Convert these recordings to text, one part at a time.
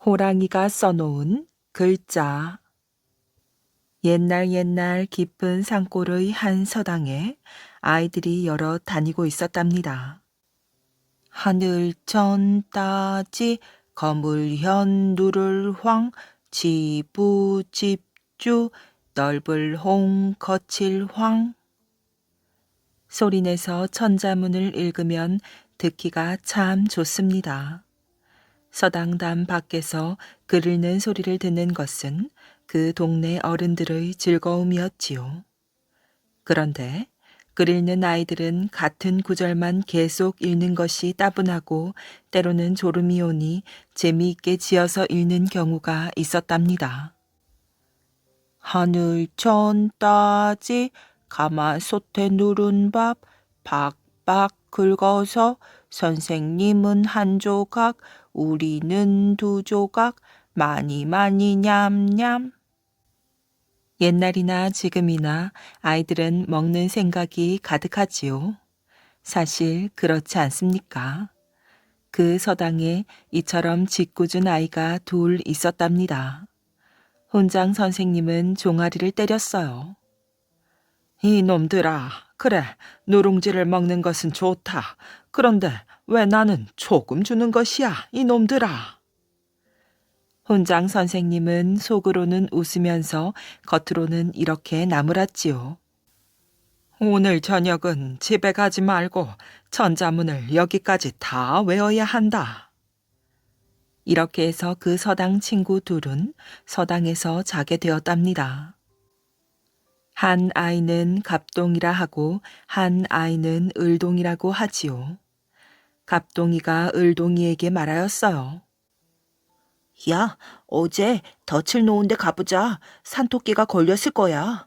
호랑이가 써놓은 글자. 옛날 깊은 산골의 한 서당에 아이들이 여럿 다니고 있었답니다. 하늘천 따지 거물현 누를 황 지부집주 넓을 홍 거칠 황. 소리내서 천자문을 읽으면 듣기가 참 좋습니다. 서당담 밖에서 글 읽는 소리를 듣는 것은 그 동네 어른들의 즐거움이었지요. 그런데 글 읽는 아이들은 같은 구절만 계속 읽는 것이 따분하고 때로는 졸음이 오니 재미있게 지어서 읽는 경우가 있었답니다. 하늘천 따지 가마솥에 누른 밥 박박 긁어서 선생님은 한 조각 우리는 두 조각 많이 냠냠. 옛날이나 지금이나 아이들은 먹는 생각이 가득하지요. 사실 그렇지 않습니까? 그 서당에 이처럼 짓궂은 아이가 둘 있었답니다. 훈장 선생님은 종아리를 때렸어요. 이놈들아, 그래, 누룽지를 먹는 것은 좋다. 그런데 왜 나는 조금 주는 것이야, 이놈들아. 훈장 선생님은 속으로는 웃으면서 겉으로는 이렇게 나무랐지요. 오늘 저녁은 집에 가지 말고 천자문을 여기까지 다 외워야 한다. 이렇게 해서 그 서당 친구 둘은 서당에서 자게 되었답니다. 한 아이는 갑동이라 하고 한 아이는 을동이라고 하지요. 갑동이가 을동이에게 말하였어요. 야, 어제 덫을 놓은 데 가보자. 산토끼가 걸렸을 거야.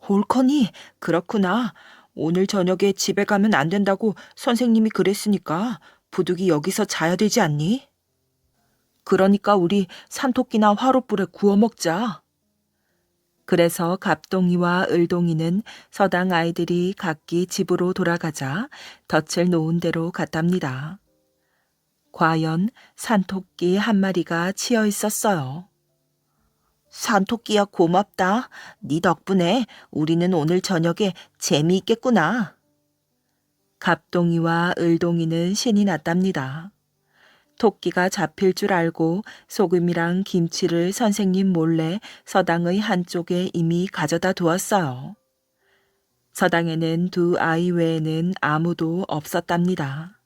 옳거니, 그렇구나. 오늘 저녁에 집에 가면 안 된다고 선생님이 그랬으니까 부득이 여기서 자야 되지 않니? 그러니까 우리 산토끼나 화롯불에 구워 먹자. 그래서 갑동이와 을동이는 서당 아이들이 각기 집으로 돌아가자 덫을 놓은 대로 갔답니다. 과연 산토끼 한 마리가 치여 있었어요. 산토끼야 고맙다. 네 덕분에 우리는 오늘 저녁에 재미있겠구나. 갑동이와 을동이는 신이 났답니다. 토끼가 잡힐 줄 알고 소금이랑 김치를 선생님 몰래 서당의 한쪽에 이미 가져다 두었어요. 서당에는 두 아이 외에는 아무도 없었답니다.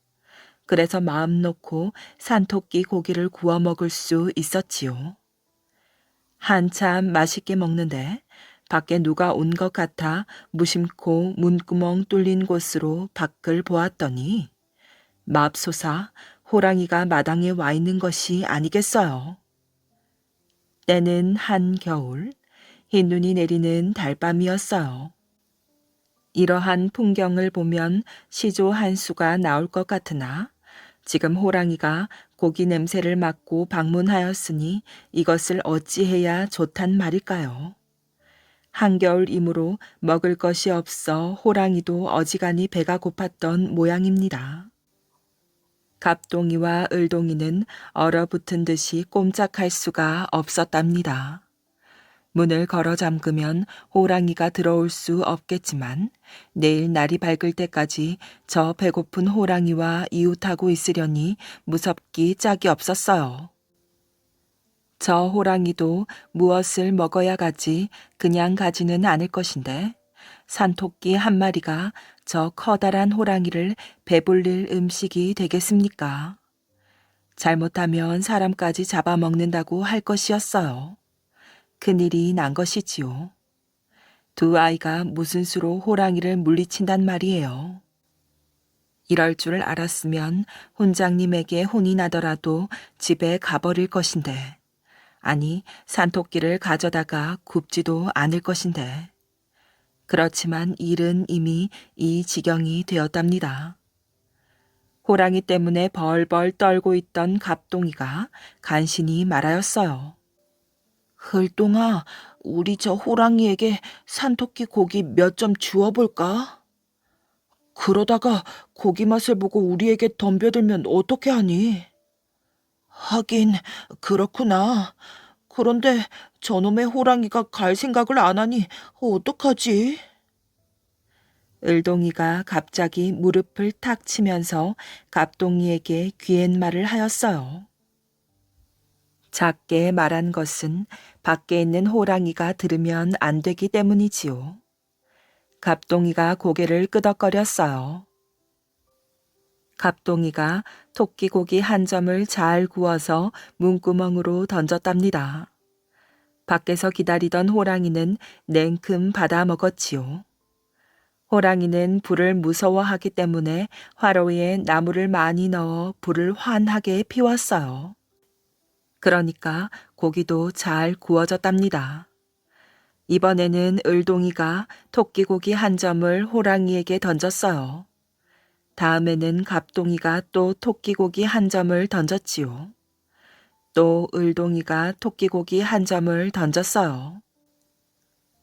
그래서 마음 놓고 산토끼 고기를 구워 먹을 수 있었지요. 한참 맛있게 먹는데 밖에 누가 온 것 같아 무심코 문구멍 뚫린 곳으로 밖을 보았더니 맙소사 호랑이가 마당에 와 있는 것이 아니겠어요. 때는 한겨울, 흰눈이 내리는 달밤이었어요. 이러한 풍경을 보면 시조 한 수가 나올 것 같으나 지금 호랑이가 고기 냄새를 맡고 방문하였으니 이것을 어찌해야 좋단 말일까요? 한겨울이므로 먹을 것이 없어 호랑이도 어지간히 배가 고팠던 모양입니다. 갑동이와 을동이는 얼어붙은 듯이 꼼짝할 수가 없었답니다. 문을 걸어 잠그면 호랑이가 들어올 수 없겠지만 내일 날이 밝을 때까지 저 배고픈 호랑이와 이웃하고 있으려니 무섭기 짝이 없었어요. 저 호랑이도 무엇을 먹어야 가지 그냥 가지는 않을 것인데 산토끼 한 마리가 저 커다란 호랑이를 배불릴 음식이 되겠습니까? 잘못하면 사람까지 잡아먹는다고 할 것이었어요. 큰일이 난 것이지요. 두 아이가 무슨 수로 호랑이를 물리친단 말이에요. 이럴 줄 알았으면 훈장님에게 혼이 나더라도 집에 가버릴 것인데, 아니 산토끼를 가져다가 굽지도 않을 것인데. 그렇지만 일은 이미 이 지경이 되었답니다. 호랑이 때문에 벌벌 떨고 있던 갑동이가 간신히 말하였어요. 흘동아, 우리 저 호랑이에게 산토끼 고기 몇 점 주워볼까? 그러다가 고기 맛을 보고 우리에게 덤벼들면 어떻게 하니? 하긴 그렇구나. 그런데 저놈의 호랑이가 갈 생각을 안 하니 어떡하지? 을동이가 갑자기 무릎을 탁 치면서 갑동이에게 귀옛말을 하였어요. 작게 말한 것은 밖에 있는 호랑이가 들으면 안 되기 때문이지요. 갑동이가 고개를 끄덕거렸어요. 갑동이가 토끼고기 한 점을 잘 구워서 문구멍으로 던졌답니다. 밖에서 기다리던 호랑이는 냉큼 받아 먹었지요. 호랑이는 불을 무서워하기 때문에 화로에 나무를 많이 넣어 불을 환하게 피웠어요. 그러니까 고기도 잘 구워졌답니다. 이번에는 을동이가 토끼고기 한 점을 호랑이에게 던졌어요. 다음에는 갑동이가 또 토끼고기 한 점을 던졌지요. 또 을동이가 토끼고기 한 점을 던졌어요.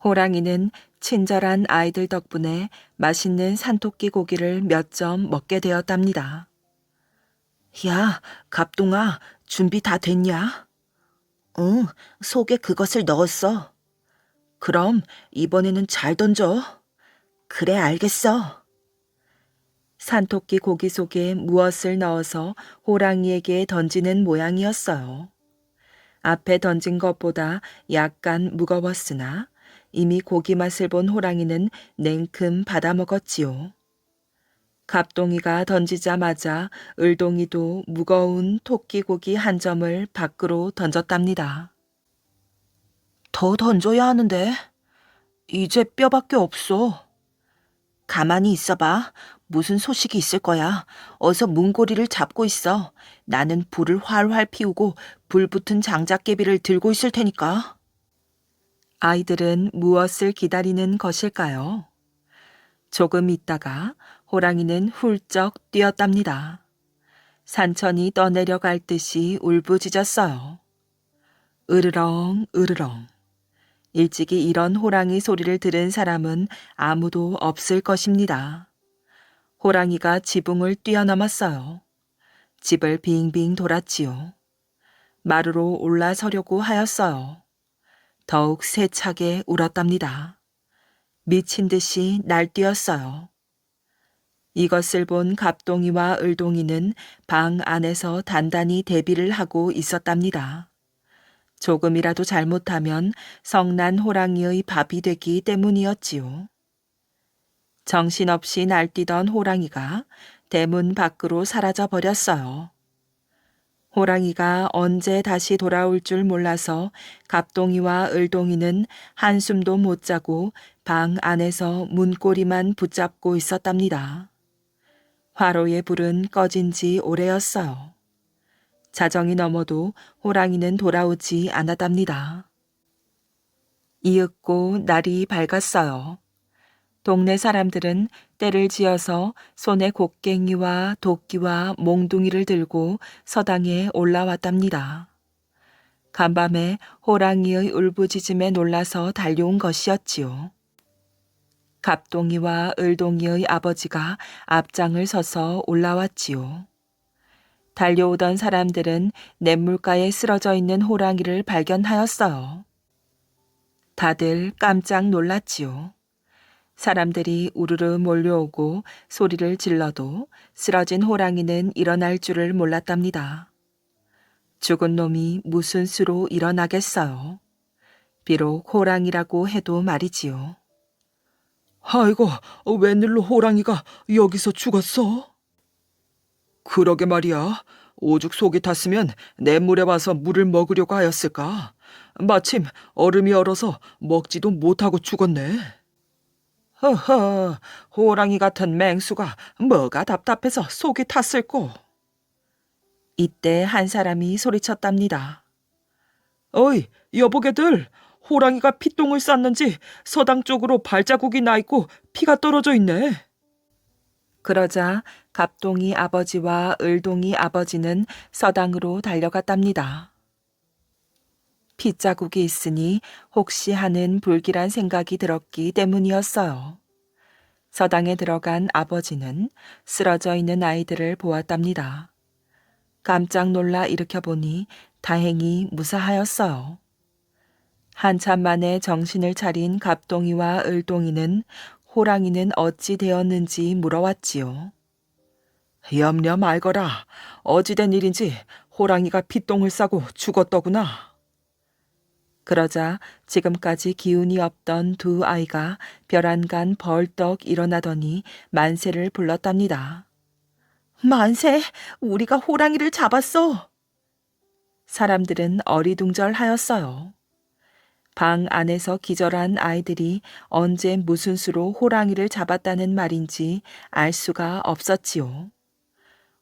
호랑이는 친절한 아이들 덕분에 맛있는 산토끼 고기를 몇 점 먹게 되었답니다. 야, 갑동아, 준비 다 됐냐? 응, 속에 그것을 넣었어. 그럼 이번에는 잘 던져. 그래, 알겠어. 산토끼 고기 속에 무엇을 넣어서 호랑이에게 던지는 모양이었어요. 앞에 던진 것보다 약간 무거웠으나 이미 고기 맛을 본 호랑이는 냉큼 받아먹었지요. 갑동이가 던지자마자 을동이도 무거운 토끼 고기 한 점을 밖으로 던졌답니다. 더 던져야 하는데. 이제 뼈밖에 없어. 가만히 있어봐. 무슨 소식이 있을 거야. 어서 문고리를 잡고 있어. 나는 불을 활활 피우고 불 붙은 장작개비를 들고 있을 테니까. 아이들은 무엇을 기다리는 것일까요? 조금 있다가 호랑이는 훌쩍 뛰었답니다. 산천이 떠내려갈 듯이 울부짖었어요. 으르렁 으르렁. 일찍이 이런 호랑이 소리를 들은 사람은 아무도 없을 것입니다. 호랑이가 지붕을 뛰어넘었어요. 집을 빙빙 돌았지요. 마루로 올라서려고 하였어요. 더욱 세차게 울었답니다. 미친 듯이 날뛰었어요. 이것을 본 갑동이와 을동이는 방 안에서 단단히 대비를 하고 있었답니다. 조금이라도 잘못하면 성난 호랑이의 밥이 되기 때문이었지요. 정신없이 날뛰던 호랑이가 대문 밖으로 사라져 버렸어요. 호랑이가 언제 다시 돌아올 줄 몰라서 갑동이와 을동이는 한숨도 못 자고 방 안에서 문고리만 붙잡고 있었답니다. 화로의 불은 꺼진 지 오래였어요. 자정이 넘어도 호랑이는 돌아오지 않았답니다. 이윽고 날이 밝았어요. 동네 사람들은 때를 지어서 손에 곡괭이와 도끼와 몽둥이를 들고 서당에 올라왔답니다. 간밤에 호랑이의 울부짖음에 놀라서 달려온 것이었지요. 갑동이와 을동이의 아버지가 앞장을 서서 올라왔지요. 달려오던 사람들은 냇물가에 쓰러져 있는 호랑이를 발견하였어요. 다들 깜짝 놀랐지요. 사람들이 우르르 몰려오고 소리를 질러도 쓰러진 호랑이는 일어날 줄을 몰랐답니다. 죽은 놈이 무슨 수로 일어나겠어요. 비록 호랑이라고 해도 말이지요. 아이고, 웬일로 호랑이가 여기서 죽었어? 그러게 말이야. 오죽 속이 탔으면 냇물에 와서 물을 먹으려고 하였을까? 마침 얼음이 얼어서 먹지도 못하고 죽었네. 허허, 호랑이 같은 맹수가 뭐가 답답해서 속이 탔을꼬. 이때 한 사람이 소리쳤답니다. 어이, 여보게들, 호랑이가 피똥을 쌌는지 서당 쪽으로 발자국이 나 있고 피가 떨어져 있네. 그러자 갑동이 아버지와 을동이 아버지는 서당으로 달려갔답니다. 핏자국이 있으니 혹시 하는 불길한 생각이 들었기 때문이었어요. 서당에 들어간 아버지는 쓰러져 있는 아이들을 보았답니다. 깜짝 놀라 일으켜보니 다행히 무사하였어요. 한참 만에 정신을 차린 갑동이와 을동이는 호랑이는 어찌 되었는지 물어왔지요. 염려 말거라. 어찌된 일인지 호랑이가 피똥을 싸고 죽었더구나. 그러자 지금까지 기운이 없던 두 아이가 벼란간 벌떡 일어나더니 만세를 불렀답니다. 만세, 우리가 호랑이를 잡았어. 사람들은 어리둥절하였어요. 방 안에서 기절한 아이들이 언제 무슨 수로 호랑이를 잡았다는 말인지 알 수가 없었지요.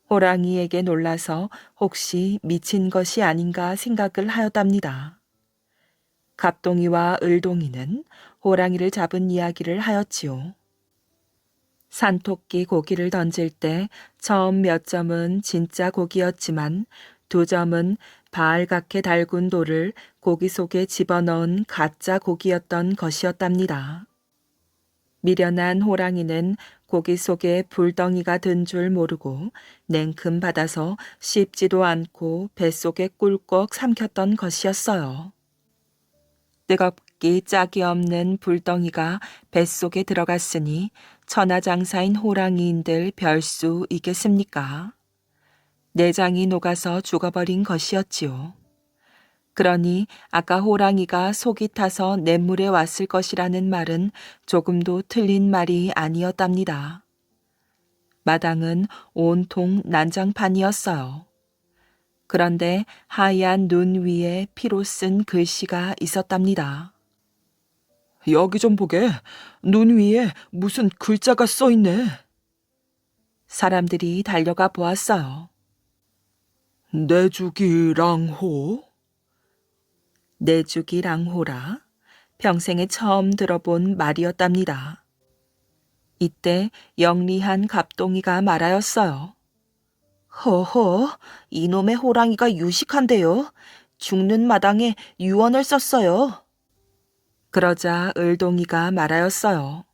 호랑이에게 놀라서 혹시 미친 것이 아닌가 생각을 하였답니다. 갑동이와 을동이는 호랑이를 잡은 이야기를 하였지요. 산토끼 고기를 던질 때 처음 몇 점은 진짜 고기였지만 2점은 바알갛게 달군 돌을 고기 속에 집어넣은 가짜 고기였던 것이었답니다. 미련한 호랑이는 고기 속에 불덩이가 든 줄 모르고 냉큼 받아서 씹지도 않고 뱃속에 꿀꺽 삼켰던 것이었어요. 뜨겁기 짝이 없는 불덩이가 뱃속에 들어갔으니 천하장사인 호랑이인들 별수 있겠습니까? 내장이 녹아서 죽어버린 것이었지요. 그러니 아까 호랑이가 속이 타서 냇물에 왔을 것이라는 말은 조금도 틀린 말이 아니었답니다. 마당은 온통 난장판이었어요. 그런데 하얀 눈 위에 피로 쓴 글씨가 있었답니다. 여기 좀 보게. 눈 위에 무슨 글자가 써 있네. 사람들이 달려가 보았어요. 내주기랑호? 내주기랑호라 평생에 처음 들어본 말이었답니다. 이때 영리한 갑동이가 말하였어요. 허허, 이놈의 호랑이가 유식한데요. 죽는 마당에 유언을 썼어요. 그러자 을동이가 말하였어요.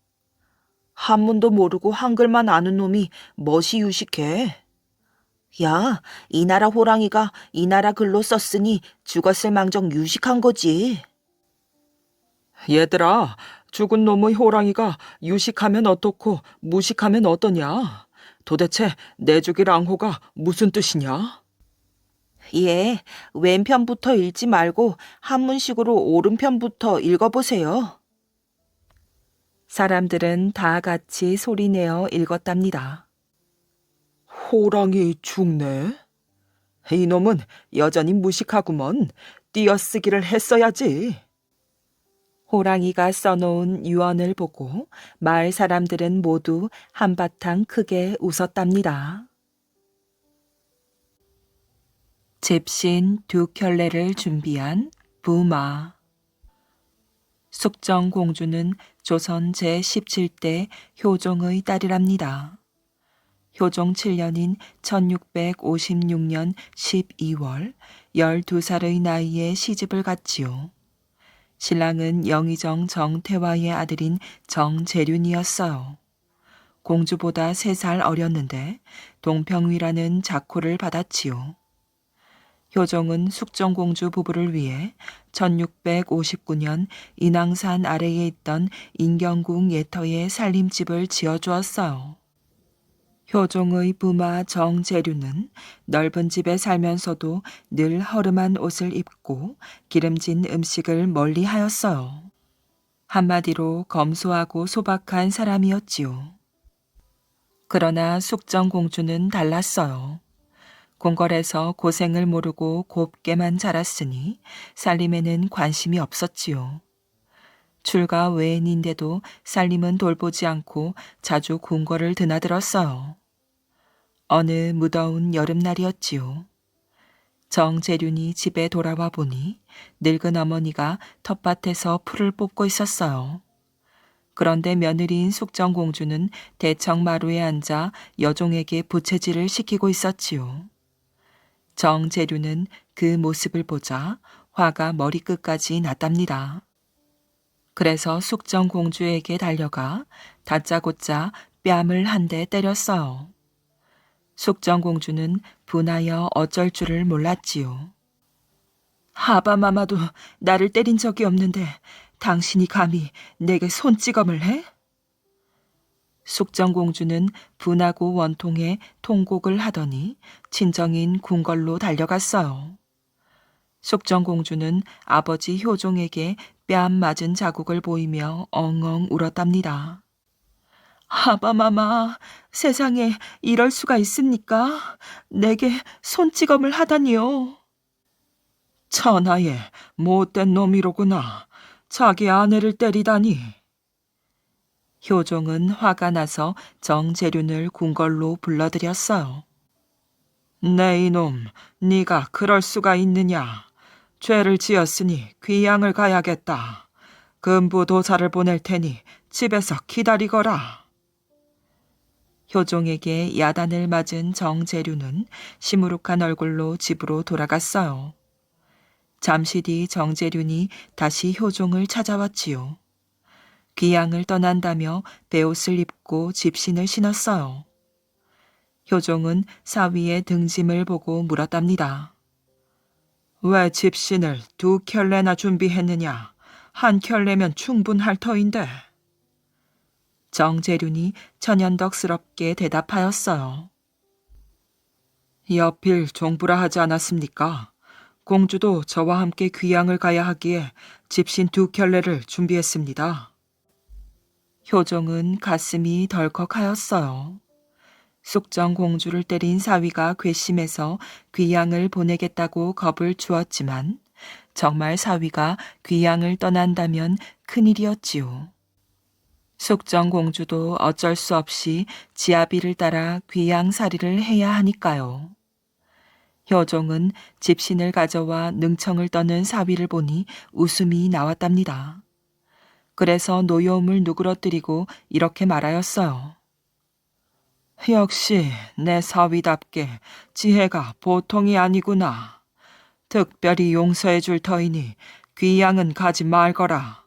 한문도 모르고 한글만 아는 놈이 멋이 유식해. 야, 이 나라 호랑이가 이 나라 글로 썼으니 죽었을 망정 유식한 거지. 얘들아, 죽은 놈의 호랑이가 유식하면 어떻고 무식하면 어떠냐? 도대체 내주기랑호가 무슨 뜻이냐? 예, 왼편부터 읽지 말고 한문식으로 오른편부터 읽어보세요. 사람들은 다 같이 소리내어 읽었답니다. 호랑이 죽네? 이놈은 여전히 무식하구먼. 띄어쓰기를 했어야지. 호랑이가 써놓은 유언을 보고 마을 사람들은 모두 한바탕 크게 웃었답니다. 집신 2켤레를 준비한 부마. 숙정공주는 조선 제17대 효종의 딸이랍니다. 효종 7년인 1656년 12월 12살의 나이에 시집을 갔지요. 신랑은 영의정 정태화의 아들인 정재륜이었어요. 공주보다 3살 어렸는데 동평위라는 자코를 받았지요. 효종은 숙정공주 부부를 위해 1659년 인왕산 아래에 있던 인경궁 예터에 살림집을 지어주었어요. 효종의 부마 정재류는 넓은 집에 살면서도 늘 허름한 옷을 입고 기름진 음식을 멀리하였어요. 한마디로 검소하고 소박한 사람이었지요. 그러나 숙정공주는 달랐어요. 궁궐에서 고생을 모르고 곱게만 자랐으니 살림에는 관심이 없었지요. 출가 외인인데도 살림은 돌보지 않고 자주 궁궐을 드나들었어요. 어느 무더운 여름날이었지요. 정재륜이 집에 돌아와 보니 늙은 어머니가 텃밭에서 풀을 뽑고 있었어요. 그런데 며느리인 숙정공주는 대청마루에 앉아 여종에게 부채질을 시키고 있었지요. 정재륜은 그 모습을 보자 화가 머리끝까지 났답니다. 그래서 숙정공주에게 달려가 다짜고짜 뺨을 한 대 때렸어요. 숙정공주는 분하여 어쩔 줄을 몰랐지요. 하바마마도 나를 때린 적이 없는데 당신이 감히 내게 손찌검을 해? 숙정공주는 분하고 원통에 통곡을 하더니 친정인 궁궐로 달려갔어요. 숙정공주는 아버지 효종에게 뺨 맞은 자국을 보이며 엉엉 울었답니다. 하바마마, 세상에 이럴 수가 있습니까? 내게 손찌검을 하다니요. 천하의 못된 놈이로구나. 자기 아내를 때리다니. 효종은 화가 나서 정재륜을 궁궐로 불러들였어요. 네 이놈, 네가 그럴 수가 있느냐. 죄를 지었으니 귀양을 가야겠다. 금부도사를 보낼 테니 집에서 기다리거라. 효종에게 야단을 맞은 정재륜은 시무룩한 얼굴로 집으로 돌아갔어요. 잠시 뒤 정재륜이 다시 효종을 찾아왔지요. 귀양을 떠난다며 베옷을 입고 집신을 신었어요. 효종은 사위의 등짐을 보고 물었답니다. 왜 집신을 2켤레나 준비했느냐? 1켤레면 충분할 터인데. 정재륜이 천연덕스럽게 대답하였어요. 여필 종부라 하지 않았습니까? 공주도 저와 함께 귀양을 가야 하기에 집신 2켤레를 준비했습니다. 효종은 가슴이 덜컥하였어요. 숙정공주를 때린 사위가 괘씸해서 귀양을 보내겠다고 겁을 주었지만 정말 사위가 귀양을 떠난다면 큰일이었지요. 숙정공주도 어쩔 수 없이 지아비를 따라 귀양살이를 해야 하니까요. 효종은 집신을 가져와 능청을 떠는 사위를 보니 웃음이 나왔답니다. 그래서 노여움을 누그러뜨리고 이렇게 말하였어요. 역시 내 사위답게 지혜가 보통이 아니구나. 특별히 용서해 줄 터이니 귀양은 가지 말거라.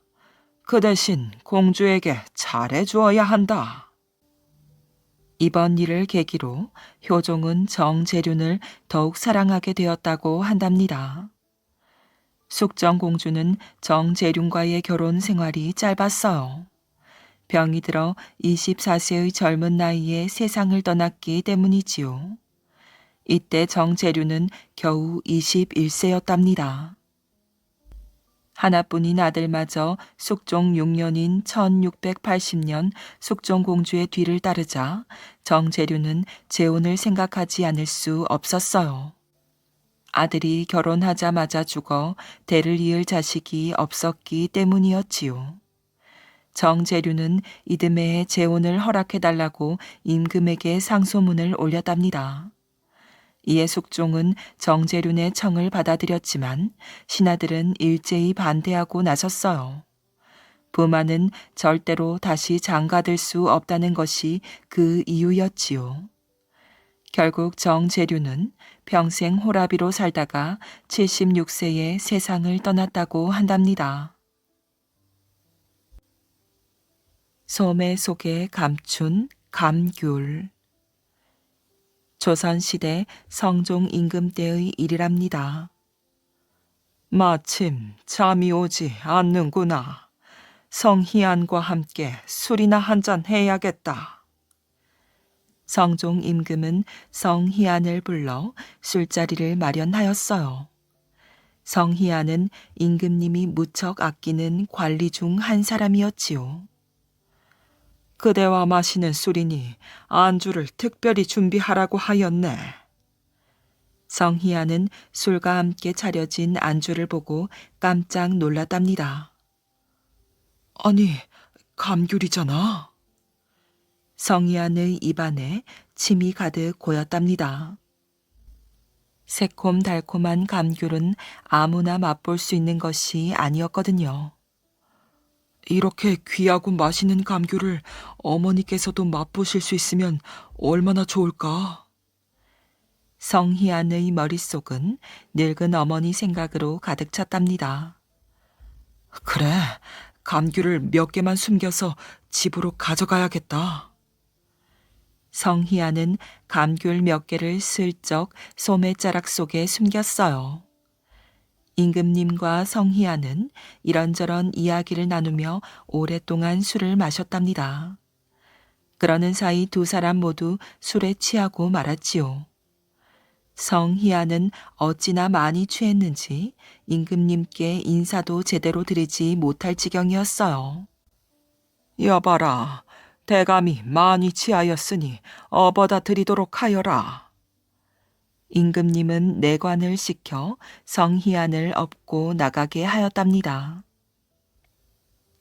그 대신 공주에게 잘해 주어야 한다. 이번 일을 계기로 효종은 정재륜을 더욱 사랑하게 되었다고 한답니다. 숙정공주는 정재륜과의 결혼 생활이 짧았어요. 병이 들어 24세의 젊은 나이에 세상을 떠났기 때문이지요. 이때 정재륜은 겨우 21세였답니다. 하나뿐인 아들마저 숙종 6년인 1680년 숙종공주의 뒤를 따르자 정재륜은 재혼을 생각하지 않을 수 없었어요. 아들이 결혼하자마자 죽어 대를 이을 자식이 없었기 때문이었지요. 정재륜은 이듬해에 재혼을 허락해달라고 임금에게 상소문을 올렸답니다. 이에 숙종은 정재륜의 청을 받아들였지만 신하들은 일제히 반대하고 나섰어요. 부마는 절대로 다시 장가들 수 없다는 것이 그 이유였지요. 결국 정재륜은 평생 호라비로 살다가 76세에 세상을 떠났다고 한답니다. 소매 속에 감춘 감귤. 조선시대 성종 임금 때의 일이랍니다. 마침 잠이 오지 않는구나. 성희안과 함께 술이나 한잔 해야겠다. 성종 임금은 성희안을 불러 술자리를 마련하였어요. 성희안은 임금님이 무척 아끼는 관리 중 한 사람이었지요. 그대와 마시는 술이니 안주를 특별히 준비하라고 하였네. 성희안은 술과 함께 차려진 안주를 보고 깜짝 놀랐답니다. 아니, 감귤이잖아. 성희안의 입안에 침이 가득 고였답니다. 새콤달콤한 감귤은 아무나 맛볼 수 있는 것이 아니었거든요. 이렇게 귀하고 맛있는 감귤을 어머니께서도 맛보실 수 있으면 얼마나 좋을까? 성희안의 머릿속은 늙은 어머니 생각으로 가득 찼답니다. 그래, 감귤을 몇 개만 숨겨서 집으로 가져가야겠다. 성희아는 감귤 몇 개를 슬쩍 소매자락 속에 숨겼어요. 임금님과 성희아는 이런저런 이야기를 나누며 오랫동안 술을 마셨답니다. 그러는 사이 두 사람 모두 술에 취하고 말았지요. 성희아는 어찌나 많이 취했는지 임금님께 인사도 제대로 드리지 못할 지경이었어요. 여봐라, 대감이 많이 취하였으니 업어다 드리도록 하여라. 임금님은 내관을 시켜 성희안을 업고 나가게 하였답니다.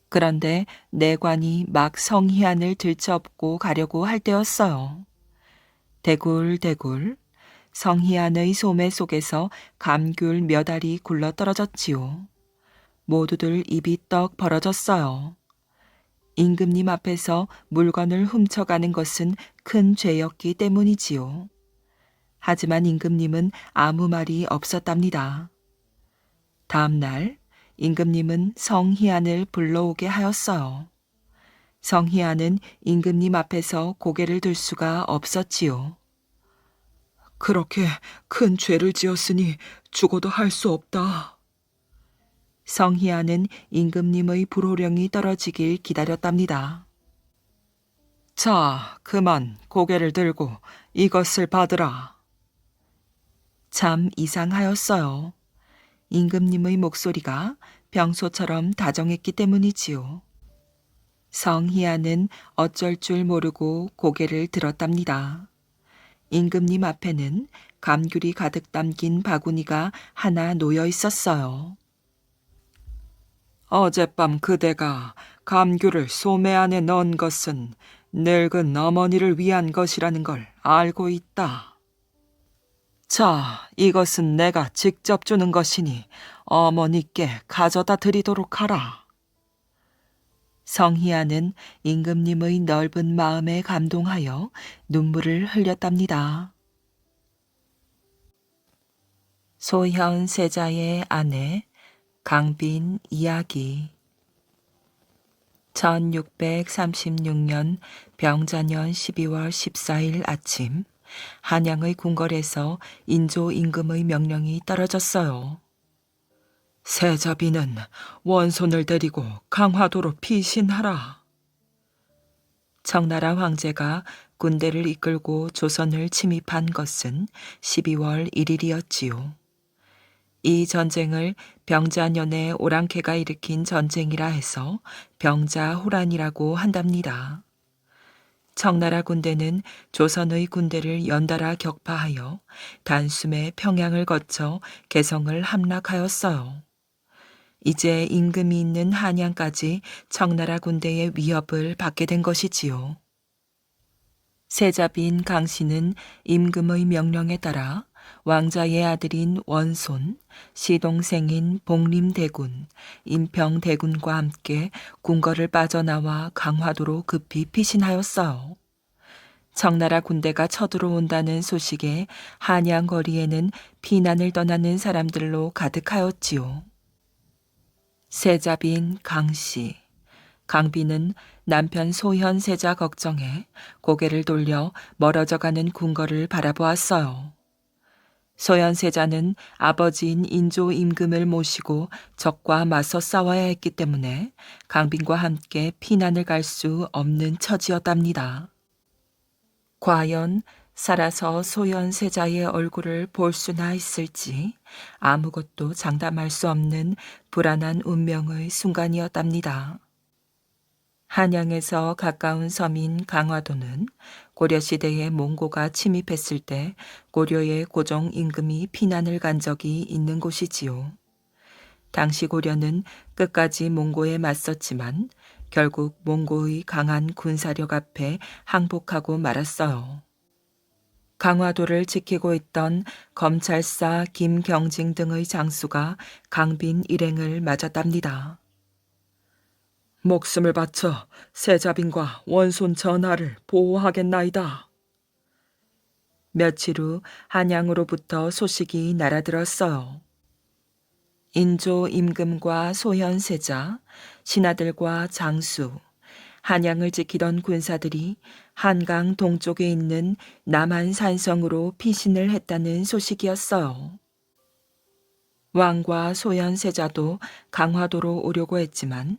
그런데 내관이 막 성희안을 들쳐업고 가려고 할 때였어요. 대굴대굴 성희안의 소매 속에서 감귤 몇 알이 굴러 떨어졌지요. 모두들 입이 떡 벌어졌어요. 임금님 앞에서 물건을 훔쳐가는 것은 큰 죄였기 때문이지요. 하지만 임금님은 아무 말이 없었답니다. 다음 날 임금님은 성희안을 불러오게 하였어요. 성희안은 임금님 앞에서 고개를 들 수가 없었지요. 그렇게 큰 죄를 지었으니 죽어도 할 수 없다. 성희안은 임금님의 불호령이 떨어지길 기다렸답니다. 자, 그만 고개를 들고 이것을 받으라. 참 이상하였어요. 임금님의 목소리가 평소처럼 다정했기 때문이지요. 성희안은 어쩔 줄 모르고 고개를 들었답니다. 임금님 앞에는 감귤이 가득 담긴 바구니가 하나 놓여 있었어요. 어젯밤 그대가 감귤을 소매 안에 넣은 것은 늙은 어머니를 위한 것이라는 걸 알고 있다. 자, 이것은 내가 직접 주는 것이니 어머니께 가져다 드리도록 하라. 성희아는 임금님의 넓은 마음에 감동하여 눈물을 흘렸답니다. 소현 세자의 아내 강빈 이야기. 1636년 병자년 12월 14일 아침 한양의 궁궐에서 인조 임금의 명령이 떨어졌어요. 세자비는 원손을 데리고 강화도로 피신하라. 청나라 황제가 군대를 이끌고 조선을 침입한 것은 12월 1일이었지요. 이 전쟁을 병자년에 오랑캐가 일으킨 전쟁이라 해서 병자호란이라고 한답니다. 청나라 군대는 조선의 군대를 연달아 격파하여 단숨에 평양을 거쳐 개성을 함락하였어요. 이제 임금이 있는 한양까지 청나라 군대의 위협을 받게 된 것이지요. 세자빈 강씨는 임금의 명령에 따라 왕자의 아들인 원손, 시동생인 복림대군, 인평대군과 함께 궁궐을 빠져나와 강화도로 급히 피신하였어요. 청나라 군대가 쳐들어온다는 소식에 한양 거리에는 피난을 떠나는 사람들로 가득하였지요. 세자빈 강씨, 강비는 남편 소현 세자 걱정에 고개를 돌려 멀어져가는 궁궐을 바라보았어요. 소현 세자는 아버지인 인조 임금을 모시고 적과 맞서 싸워야 했기 때문에 강빈과 함께 피난을 갈 수 없는 처지였답니다. 과연 살아서 소현 세자의 얼굴을 볼 수나 있을지 아무것도 장담할 수 없는 불안한 운명의 순간이었답니다. 한양에서 가까운 섬인 강화도는 고려시대에 몽고가 침입했을 때 고려의 고종 임금이 피난을 간 적이 있는 곳이지요. 당시 고려는 끝까지 몽고에 맞섰지만 결국 몽고의 강한 군사력 앞에 항복하고 말았어요. 강화도를 지키고 있던 검찰사 김경징 등의 장수가 강빈 일행을 맞았답니다. 목숨을 바쳐 세자빈과 원손 전하를 보호하겠나이다. 며칠 후 한양으로부터 소식이 날아들었어요. 인조 임금과 소현 세자, 신하들과 장수, 한양을 지키던 군사들이 한강 동쪽에 있는 남한산성으로 피신을 했다는 소식이었어요. 왕과 소현세자도 강화도로 오려고 했지만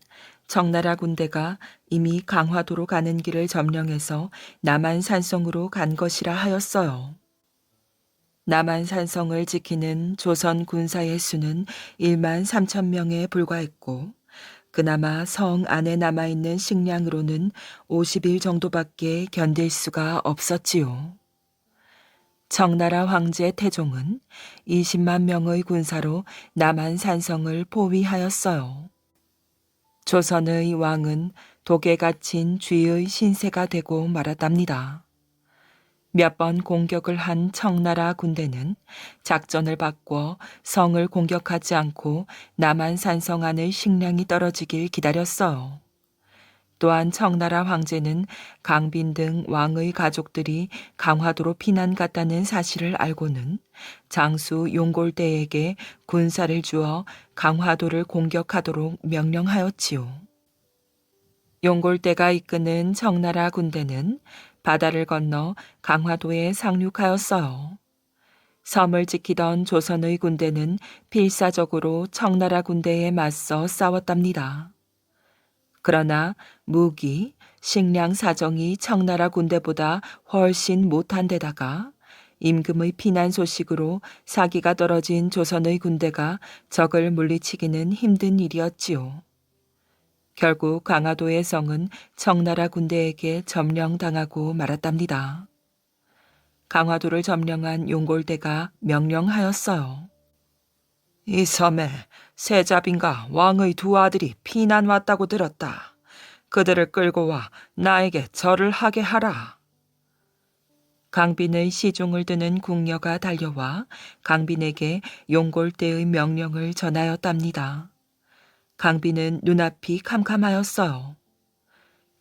청나라 군대가 이미 강화도로 가는 길을 점령해서 남한산성으로 간 것이라 하였어요. 남한산성을 지키는 조선 군사의 수는 1만 3천 명에 불과했고 그나마 성 안에 남아있는 식량으로는 50일 정도밖에 견딜 수가 없었지요. 청나라 황제 태종은 20만 명의 군사로 남한산성을 포위하였어요. 조선의 왕은 독에 갇힌 쥐의 신세가 되고 말았답니다. 몇 번 공격을 한 청나라 군대는 작전을 바꿔 성을 공격하지 않고 남한산성 안의 식량이 떨어지길 기다렸어요. 또한 청나라 황제는 강빈 등 왕의 가족들이 강화도로 피난 갔다는 사실을 알고는 장수 용골대에게 군사를 주어 강화도를 공격하도록 명령하였지요. 용골대가 이끄는 청나라 군대는 바다를 건너 강화도에 상륙하였어요. 섬을 지키던 조선의 군대는 필사적으로 청나라 군대에 맞서 싸웠답니다. 그러나 무기, 식량 사정이 청나라 군대보다 훨씬 못한 데다가 임금의 피난 소식으로 사기가 떨어진 조선의 군대가 적을 물리치기는 힘든 일이었지요. 결국 강화도의 성은 청나라 군대에게 점령당하고 말았답니다. 강화도를 점령한 용골대가 명령하였어요. 이 섬에 세자빈과 왕의 두 아들이 피난 왔다고 들었다. 그들을 끌고 와 나에게 절을 하게 하라. 강빈의 시중을 드는 궁녀가 달려와 강빈에게 용골대의 명령을 전하였답니다. 강빈은 눈앞이 캄캄하였어요.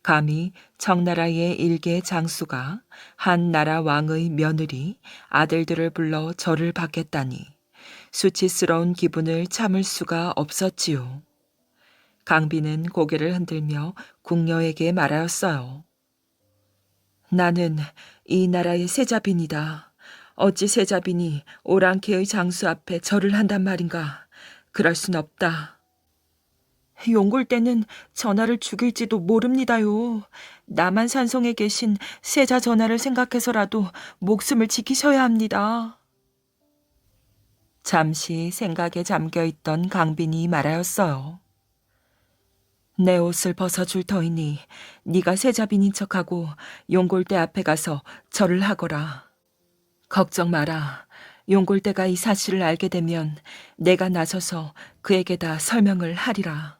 감히 청나라의 일개 장수가 한 나라 왕의 며느리, 아들들을 불러 절을 받겠다니 수치스러운 기분을 참을 수가 없었지요. 강빈은 고개를 흔들며 궁녀에게 말하였어요. 나는 이 나라의 세자빈이다. 어찌 세자빈이 오랑캐의 장수 앞에 절을 한단 말인가. 그럴 순 없다. 용골대는 전하를 죽일지도 모릅니다요. 남한산성에 계신 세자 전하를 생각해서라도 목숨을 지키셔야 합니다. 잠시 생각에 잠겨있던 강빈이 말하였어요. 내 옷을 벗어줄 터이니 네가 세자빈인 척하고 용골대 앞에 가서 절을 하거라. 걱정 마라. 용골대가 이 사실을 알게 되면 내가 나서서 그에게 다 설명을 하리라.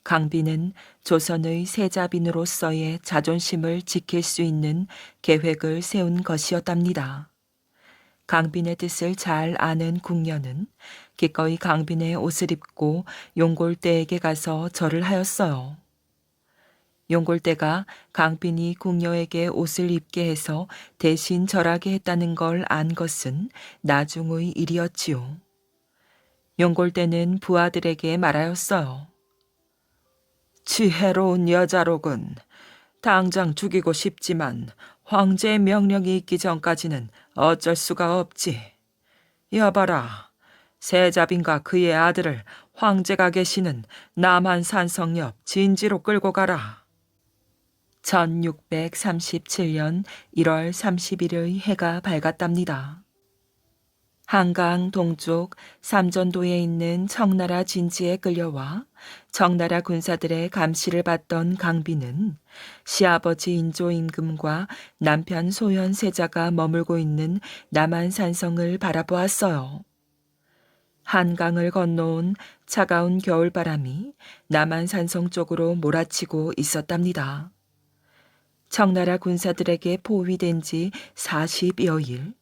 강빈은 조선의 세자빈으로서의 자존심을 지킬 수 있는 계획을 세운 것이었답니다. 강빈의 뜻을 잘 아는 궁녀는 기꺼이 강빈의 옷을 입고 용골대에게 가서 절을 하였어요. 용골대가 강빈이 궁녀에게 옷을 입게 해서 대신 절하게 했다는 걸 안 것은 나중의 일이었지요. 용골대는 부하들에게 말하였어요. 지혜로운 여자로군. 당장 죽이고 싶지만 황제의 명령이 있기 전까지는 어쩔 수가 없지. 여봐라. 세자빈과 그의 아들을 황제가 계시는 남한산성 옆 진지로 끌고 가라. 1637년 1월 30일의 해가 밝았답니다. 한강 동쪽 삼전도에 있는 청나라 진지에 끌려와 청나라 군사들의 감시를 받던 강빈은 시아버지 인조 임금과 남편 소현세자가 머물고 있는 남한산성을 바라보았어요. 한강을 건너온 차가운 겨울바람이 남한산성 쪽으로 몰아치고 있었답니다. 청나라 군사들에게 포위된 지 40여일,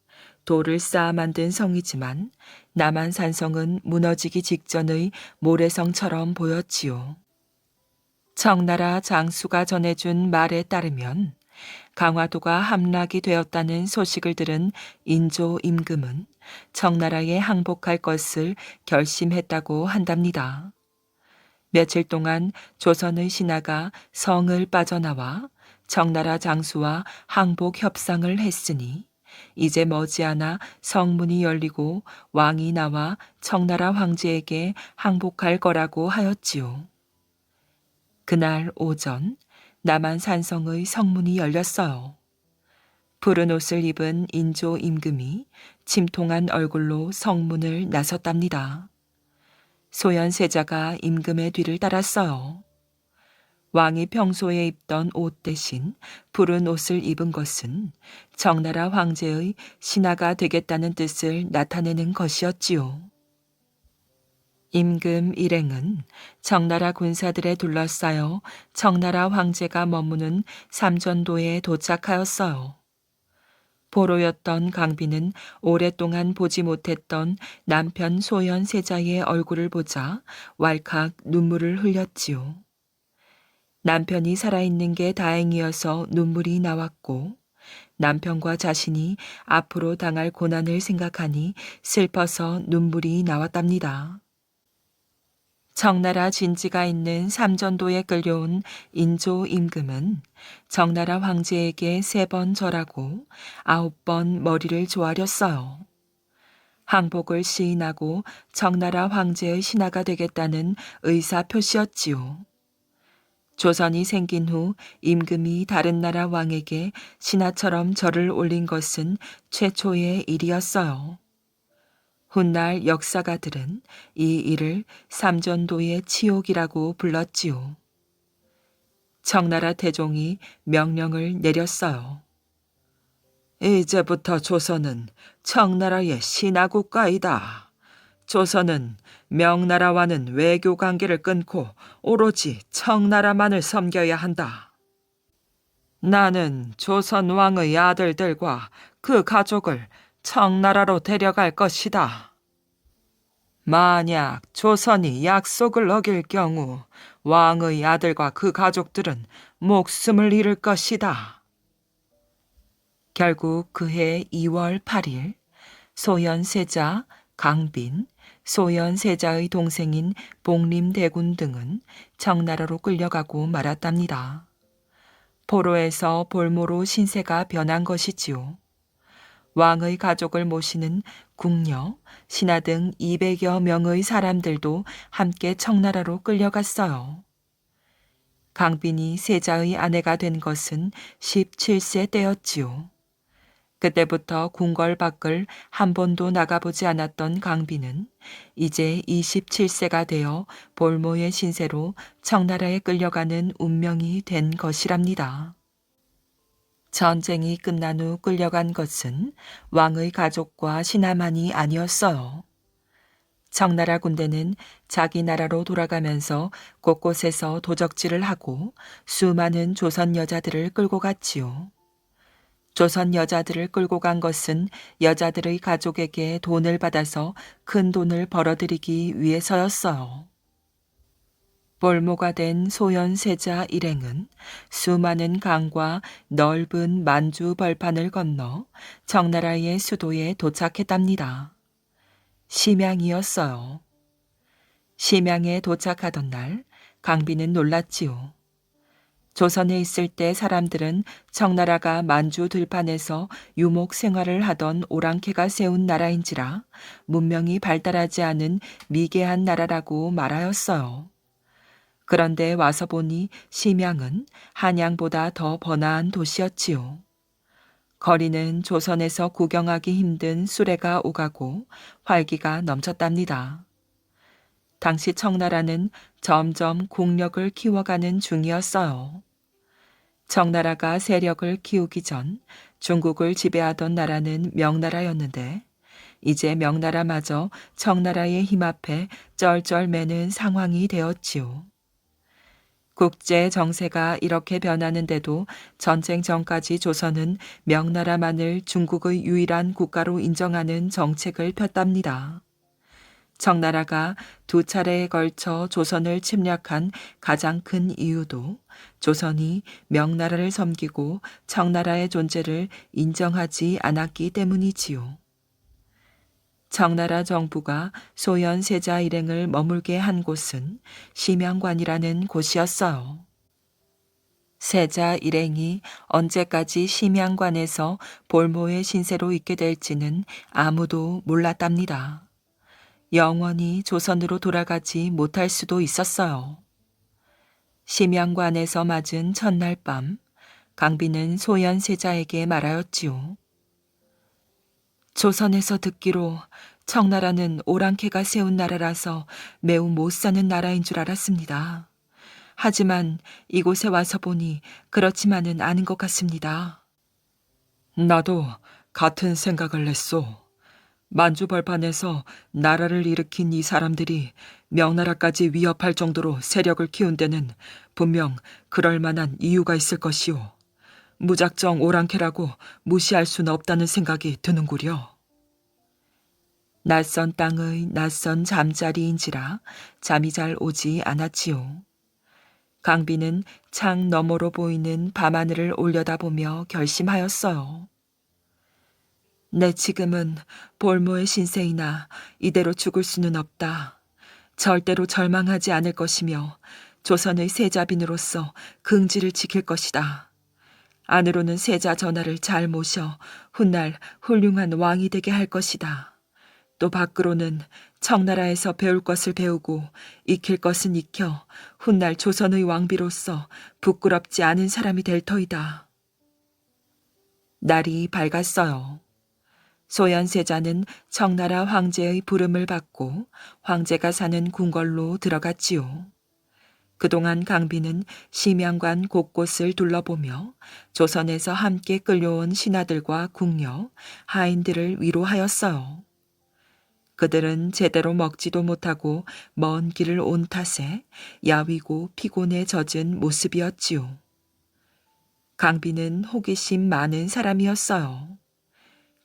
돌을 쌓아 만든 성이지만 남한산성은 무너지기 직전의 모래성처럼 보였지요. 청나라 장수가 전해준 말에 따르면 강화도가 함락이 되었다는 소식을 들은 인조 임금은 청나라에 항복할 것을 결심했다고 한답니다. 며칠 동안 조선의 신하가 성을 빠져나와 청나라 장수와 항복 협상을 했으니 이제 머지않아 성문이 열리고 왕이 나와 청나라 황제에게 항복할 거라고 하였지요. 그날 오전 남한 산성의 성문이 열렸어요. 푸른 옷을 입은 인조 임금이 침통한 얼굴로 성문을 나섰답니다. 소현세자가 임금의 뒤를 따랐어요. 왕이 평소에 입던 옷 대신 푸른 옷을 입은 것은 청나라 황제의 신하가 되겠다는 뜻을 나타내는 것이었지요. 임금 일행은 청나라 군사들에 둘러싸여 청나라 황제가 머무는 삼전도에 도착하였어요. 보로였던 강비는 오랫동안 보지 못했던 남편 소현세자의 얼굴을 보자 왈칵 눈물을 흘렸지요. 남편이 살아있는 게 다행이어서 눈물이 나왔고 남편과 자신이 앞으로 당할 고난을 생각하니 슬퍼서 눈물이 나왔답니다. 청나라 진지가 있는 삼전도에 끌려온 인조 임금은 청나라 황제에게 3번 절하고 9번 머리를 조아렸어요. 항복을 시인하고 청나라 황제의 신하가 되겠다는 의사 표시였지요. 조선이 생긴 후 임금이 다른 나라 왕에게 신하처럼 절을 올린 것은 최초의 일이었어요. 훗날 역사가들은 이 일을 삼전도의 치욕이라고 불렀지요. 청나라 태종이 명령을 내렸어요. 이제부터 조선은 청나라의 신하국가이다. 조선은 명나라와는 외교 관계를 끊고 오로지 청나라만을 섬겨야 한다. 나는 조선 왕의 아들들과 그 가족을 청나라로 데려갈 것이다. 만약 조선이 약속을 어길 경우 왕의 아들과 그 가족들은 목숨을 잃을 것이다. 결국 그해 2월 8일 소현세자, 강빈, 소현세자의 동생인 복림대군 등은 청나라로 끌려가고 말았답니다. 포로에서 볼모로 신세가 변한 것이지요. 왕의 가족을 모시는 궁녀, 신하 등 200여 명의 사람들도 함께 청나라로 끌려갔어요. 강빈이 세자의 아내가 된 것은 17세 때였지요. 그때부터 궁궐 밖을 한 번도 나가보지 않았던 강빈은 이제 27세가 되어 볼모의 신세로 청나라에 끌려가는 운명이 된 것이랍니다. 전쟁이 끝난 후 끌려간 것은 왕의 가족과 신하만이 아니었어요. 청나라 군대는 자기 나라로 돌아가면서 곳곳에서 도적질을 하고 수많은 조선 여자들을 끌고 갔지요. 조선 여자들을 끌고 간 것은 여자들의 가족에게 돈을 받아서 큰 돈을 벌어들이기 위해서였어요. 볼모가 된 소현세자 일행은 수많은 강과 넓은 만주 벌판을 건너 청나라의 수도에 도착했답니다. 심양이었어요. 심양에 도착하던 날 강비는 놀랐지요. 조선에 있을 때 사람들은 청나라가 만주 들판에서 유목 생활을 하던 오랑캐가 세운 나라인지라 문명이 발달하지 않은 미개한 나라라고 말하였어요. 그런데 와서 보니 심양은 한양보다 더 번화한 도시였지요. 거리는 조선에서 구경하기 힘든 수레가 오가고 활기가 넘쳤답니다. 당시 청나라는 점점 국력을 키워가는 중이었어요. 청나라가 세력을 키우기 전 중국을 지배하던 나라는 명나라였는데 이제 명나라마저 청나라의 힘 앞에 쩔쩔매는 상황이 되었지요. 국제 정세가 이렇게 변하는데도 전쟁 전까지 조선은 명나라만을 중국의 유일한 국가로 인정하는 정책을 폈답니다. 청나라가 2차례에 걸쳐 조선을 침략한 가장 큰 이유도 조선이 명나라를 섬기고 청나라의 존재를 인정하지 않았기 때문이지요. 청나라 정부가 소현세자 일행을 머물게 한 곳은 심양관이라는 곳이었어요. 세자 일행이 언제까지 심양관에서 볼모의 신세로 있게 될지는 아무도 몰랐답니다. 영원히 조선으로 돌아가지 못할 수도 있었어요. 심양관에서 맞은 첫날 밤, 강비는 소현세자에게 말하였지요. 조선에서 듣기로 청나라는 오랑캐가 세운 나라라서 매우 못 사는 나라인 줄 알았습니다. 하지만 이곳에 와서 보니 그렇지만은 않은 것 같습니다. 나도 같은 생각을 했소. 만주벌판에서 나라를 일으킨 이 사람들이 명나라까지 위협할 정도로 세력을 키운 데는 분명 그럴 만한 이유가 있을 것이오. 무작정 오랑캐라고 무시할 수는 없다는 생각이 드는구려. 낯선 땅의 낯선 잠자리인지라 잠이 잘 오지 않았지요. 강비는 창 너머로 보이는 밤하늘을 올려다보며 결심하였어요. 내 지금은 볼모의 신세이나 이대로 죽을 수는 없다. 절대로 절망하지 않을 것이며 조선의 세자빈으로서 긍지를 지킬 것이다. 안으로는 세자 전하를 잘 모셔 훗날 훌륭한 왕이 되게 할 것이다. 또 밖으로는 청나라에서 배울 것을 배우고 익힐 것은 익혀 훗날 조선의 왕비로서 부끄럽지 않은 사람이 될 터이다. 날이 밝았어요. 소현세자는 청나라 황제의 부름을 받고 황제가 사는 궁궐로 들어갔지요. 그동안 강비는 심양관 곳곳을 둘러보며 조선에서 함께 끌려온 신하들과 궁녀, 하인들을 위로하였어요. 그들은 제대로 먹지도 못하고 먼 길을 온 탓에 야위고 피곤에 젖은 모습이었지요. 강비는 호기심 많은 사람이었어요.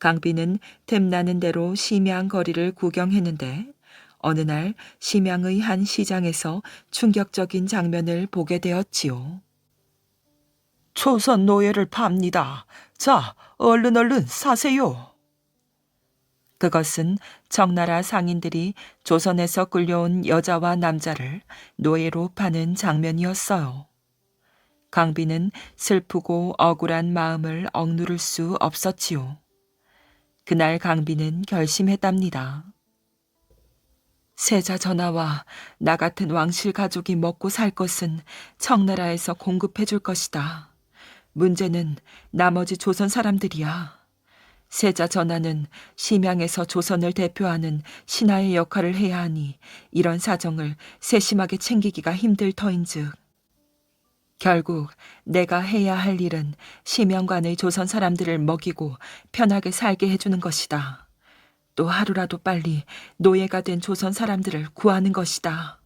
강비는 틈나는 대로 심양 거리를 구경했는데 어느 날 심양의 한 시장에서 충격적인 장면을 보게 되었지요. 조선 노예를 팝니다. 자, 얼른 사세요. 그것은 청나라 상인들이 조선에서 끌려온 여자와 남자를 노예로 파는 장면이었어요. 강비는 슬프고 억울한 마음을 억누를 수 없었지요. 그날 강비는 결심했답니다. 세자 전하와 나 같은 왕실 가족이 먹고 살 것은 청나라에서 공급해 줄 것이다. 문제는 나머지 조선 사람들이야. 세자 전하는 심양에서 조선을 대표하는 신하의 역할을 해야 하니 이런 사정을 세심하게 챙기기가 힘들 터인즉 결국 내가 해야 할 일은 심양관의 조선 사람들을 먹이고 편하게 살게 해주는 것이다. 또 하루라도 빨리 노예가 된 조선 사람들을 구하는 것이다.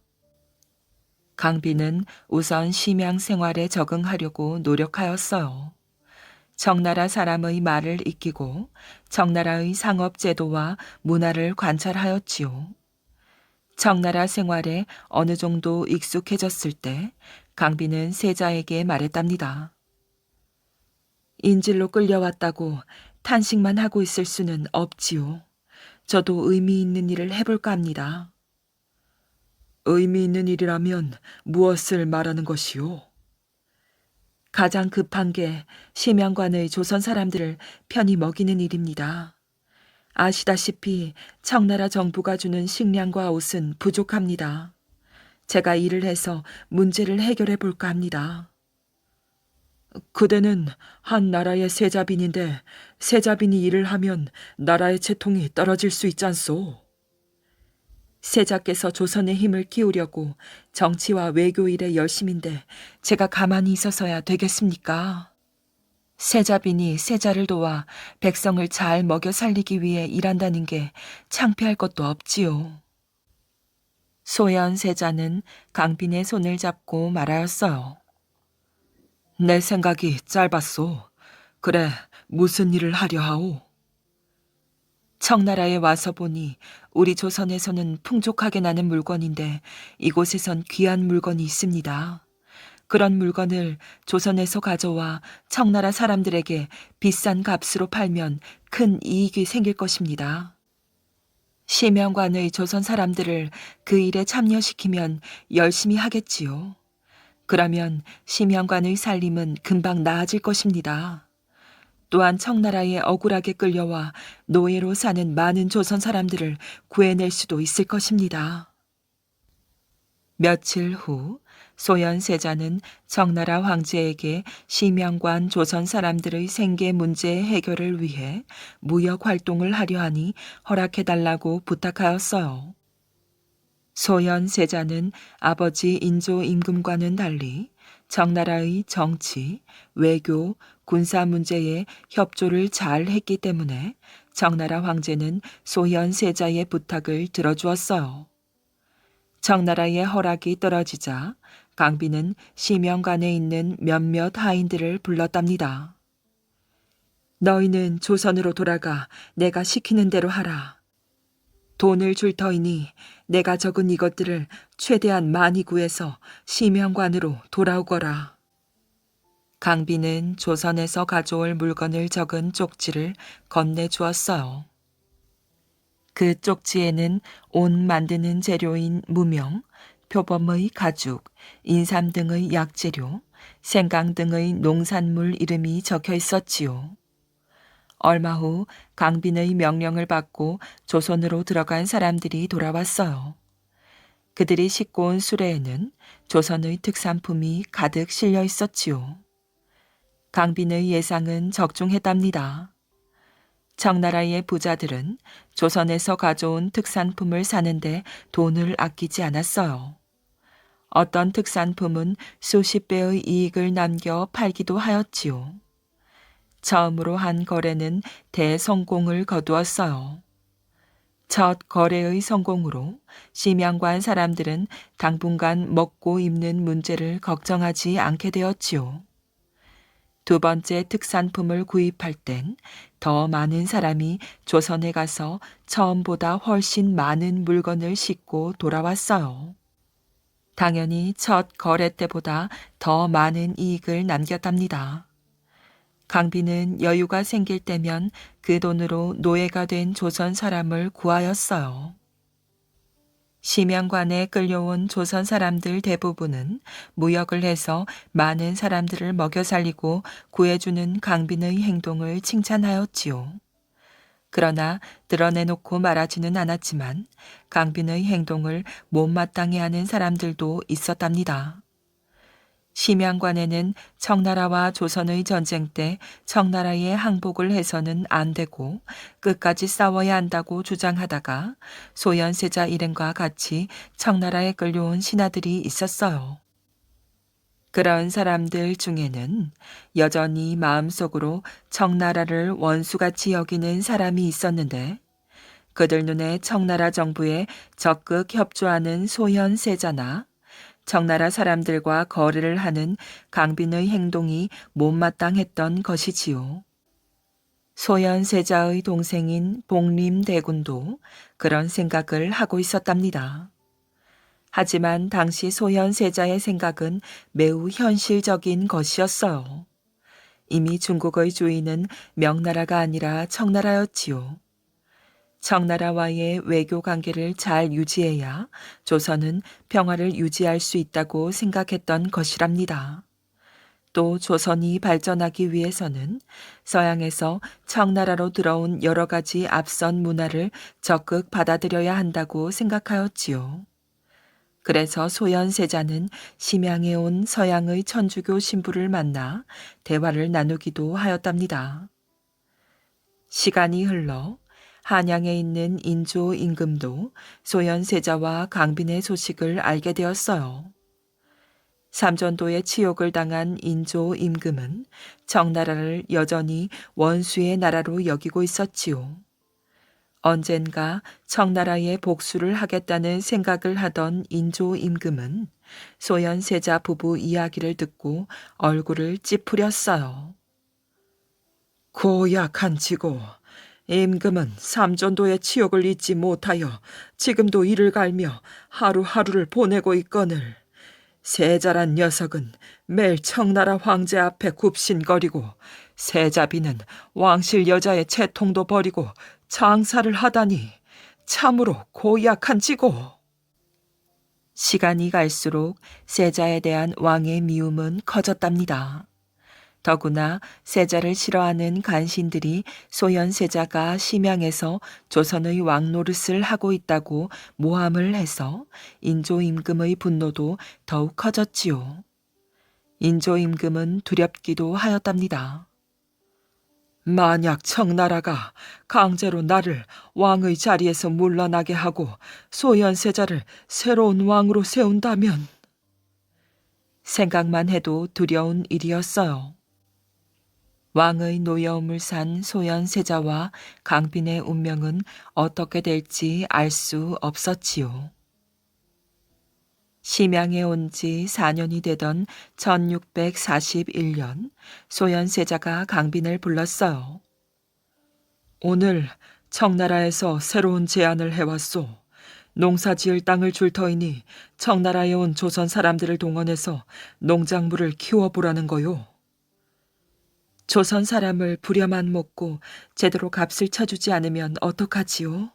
강비는 우선 심양 생활에 적응하려고 노력하였어요. 청나라 사람의 말을 익히고 청나라의 상업 제도와 문화를 관찰하였지요. 청나라 생활에 어느 정도 익숙해졌을 때 강비는 세자에게 말했답니다. 인질로 끌려왔다고 탄식만 하고 있을 수는 없지요. 저도 의미 있는 일을 해볼까 합니다. 의미 있는 일이라면 무엇을 말하는 것이오? 가장 급한 게 심양관의 조선 사람들을 편히 먹이는 일입니다. 아시다시피 청나라 정부가 주는 식량과 옷은 부족합니다. 제가 일을 해서 문제를 해결해 볼까 합니다. 그대는 한 나라의 세자빈인데 세자빈이 일을 하면 나라의 채통이 떨어질 수 있잖소. 세자께서 조선의 힘을 키우려고 정치와 외교 일에 열심인데 제가 가만히 있어서야 되겠습니까? 세자빈이 세자를 도와 백성을 잘 먹여 살리기 위해 일한다는 게 창피할 것도 없지요. 소현 세자는 강빈의 손을 잡고 말하였어요. 내 생각이 짧았소. 그래, 무슨 일을 하려 하오? 청나라에 와서 보니 우리 조선에서는 풍족하게 나는 물건인데 이곳에선 귀한 물건이 있습니다. 그런 물건을 조선에서 가져와 청나라 사람들에게 비싼 값으로 팔면 큰 이익이 생길 것입니다. 심양관의 조선 사람들을 그 일에 참여시키면 열심히 하겠지요. 그러면 심영관의 살림은 금방 나아질 것입니다. 또한 청나라에 억울하게 끌려와 노예로 사는 많은 조선 사람들을 구해낼 수도 있을 것입니다. 며칠 후 소현세자는 청나라 황제에게 심영관 조선 사람들의 생계 문제 해결을 위해 무역 활동을 하려 하니 허락해달라고 부탁하였어요. 소현세자는 아버지 인조 임금과는 달리 청나라의 정치, 외교, 군사 문제에 협조를 잘 했기 때문에 청나라 황제는 소현세자의 부탁을 들어주었어요. 청나라의 허락이 떨어지자 강비는 심영관에 있는 몇몇 하인들을 불렀답니다. 너희는 조선으로 돌아가 내가 시키는 대로 하라. 돈을 줄 터이니 내가 적은 이것들을 최대한 많이 구해서 심영관으로 돌아오거라. 강비는 조선에서 가져올 물건을 적은 쪽지를 건네주었어요. 그 쪽지에는 옷 만드는 재료인 무명, 표범의 가죽, 인삼 등의 약재료, 생강 등의 농산물 이름이 적혀 있었지요. 얼마 후 강빈의 명령을 받고 조선으로 들어간 사람들이 돌아왔어요. 그들이 싣고 온 수레에는 조선의 특산품이 가득 실려 있었지요. 강빈의 예상은 적중했답니다. 청나라의 부자들은 조선에서 가져온 특산품을 사는데 돈을 아끼지 않았어요. 어떤 특산품은 수십 배의 이익을 남겨 팔기도 하였지요. 처음으로 한 거래는 대성공을 거두었어요. 첫 거래의 성공으로 심양관 사람들은 당분간 먹고 입는 문제를 걱정하지 않게 되었지요. 두 번째 특산품을 구입할 땐 더 많은 사람이 조선에 가서 처음보다 훨씬 많은 물건을 싣고 돌아왔어요. 당연히 첫 거래 때보다 더 많은 이익을 남겼답니다. 강비는 여유가 생길 때면 그 돈으로 노예가 된 조선 사람을 구하였어요. 심양관에 끌려온 조선 사람들 대부분은 무역을 해서 많은 사람들을 먹여 살리고 구해주는 강빈의 행동을 칭찬하였지요. 그러나 드러내놓고 말하지는 않았지만 강빈의 행동을 못마땅해 하는 사람들도 있었답니다. 심양관에는 청나라와 조선의 전쟁 때 청나라에 항복을 해서는 안 되고 끝까지 싸워야 한다고 주장하다가 소현세자 일행과 같이 청나라에 끌려온 신하들이 있었어요. 그런 사람들 중에는 여전히 마음속으로 청나라를 원수같이 여기는 사람이 있었는데 그들 눈에 청나라 정부에 적극 협조하는 소현세자나 청나라 사람들과 거래를 하는 강빈의 행동이 못마땅했던 것이지요. 소현세자의 동생인 복림대군도 그런 생각을 하고 있었답니다. 하지만 당시 소현세자의 생각은 매우 현실적인 것이었어요. 이미 중국의 주인은 명나라가 아니라 청나라였지요. 청나라와의 외교 관계를 잘 유지해야 조선은 평화를 유지할 수 있다고 생각했던 것이랍니다. 또 조선이 발전하기 위해서는 서양에서 청나라로 들어온 여러 가지 앞선 문화를 적극 받아들여야 한다고 생각하였지요. 그래서 소현세자는 심양에 온 서양의 천주교 신부를 만나 대화를 나누기도 하였답니다. 시간이 흘러 한양에 있는 인조 임금도 소현세자와 강빈의 소식을 알게 되었어요. 삼전도의 치욕을 당한 인조 임금은 청나라를 여전히 원수의 나라로 여기고 있었지요. 언젠가 청나라에 복수를 하겠다는 생각을 하던 인조 임금은 소현세자 부부 이야기를 듣고 얼굴을 찌푸렸어요. 고약한 지고 임금은 삼전도의 치욕을 잊지 못하여 지금도 이를 갈며 하루하루를 보내고 있거늘 세자란 녀석은 매일 청나라 황제 앞에 굽신거리고 세자비는 왕실 여자의 채통도 버리고 장사를 하다니 참으로 고약한 지고. 시간이 갈수록 세자에 대한 왕의 미움은 커졌답니다. 더구나 세자를 싫어하는 간신들이 소현세자가 심양에서 조선의 왕 노릇을 하고 있다고 모함을 해서 인조임금의 분노도 더욱 커졌지요. 인조임금은 두렵기도 하였답니다. 만약 청나라가 강제로 나를 왕의 자리에서 물러나게 하고 소현세자를 새로운 왕으로 세운다면 생각만 해도 두려운 일이었어요. 왕의 노여움을 산 소현세자와 강빈의 운명은 어떻게 될지 알 수 없었지요. 심양에 온 지 4년이 되던 1641년 소현세자가 강빈을 불렀어요. 오늘 청나라에서 새로운 제안을 해왔소. 농사 지을 땅을 줄 터이니 청나라에 온 조선 사람들을 동원해서 농작물을 키워보라는 거요. 조선 사람을 부려만 먹고 제대로 값을 쳐주지 않으면 어떡하지요?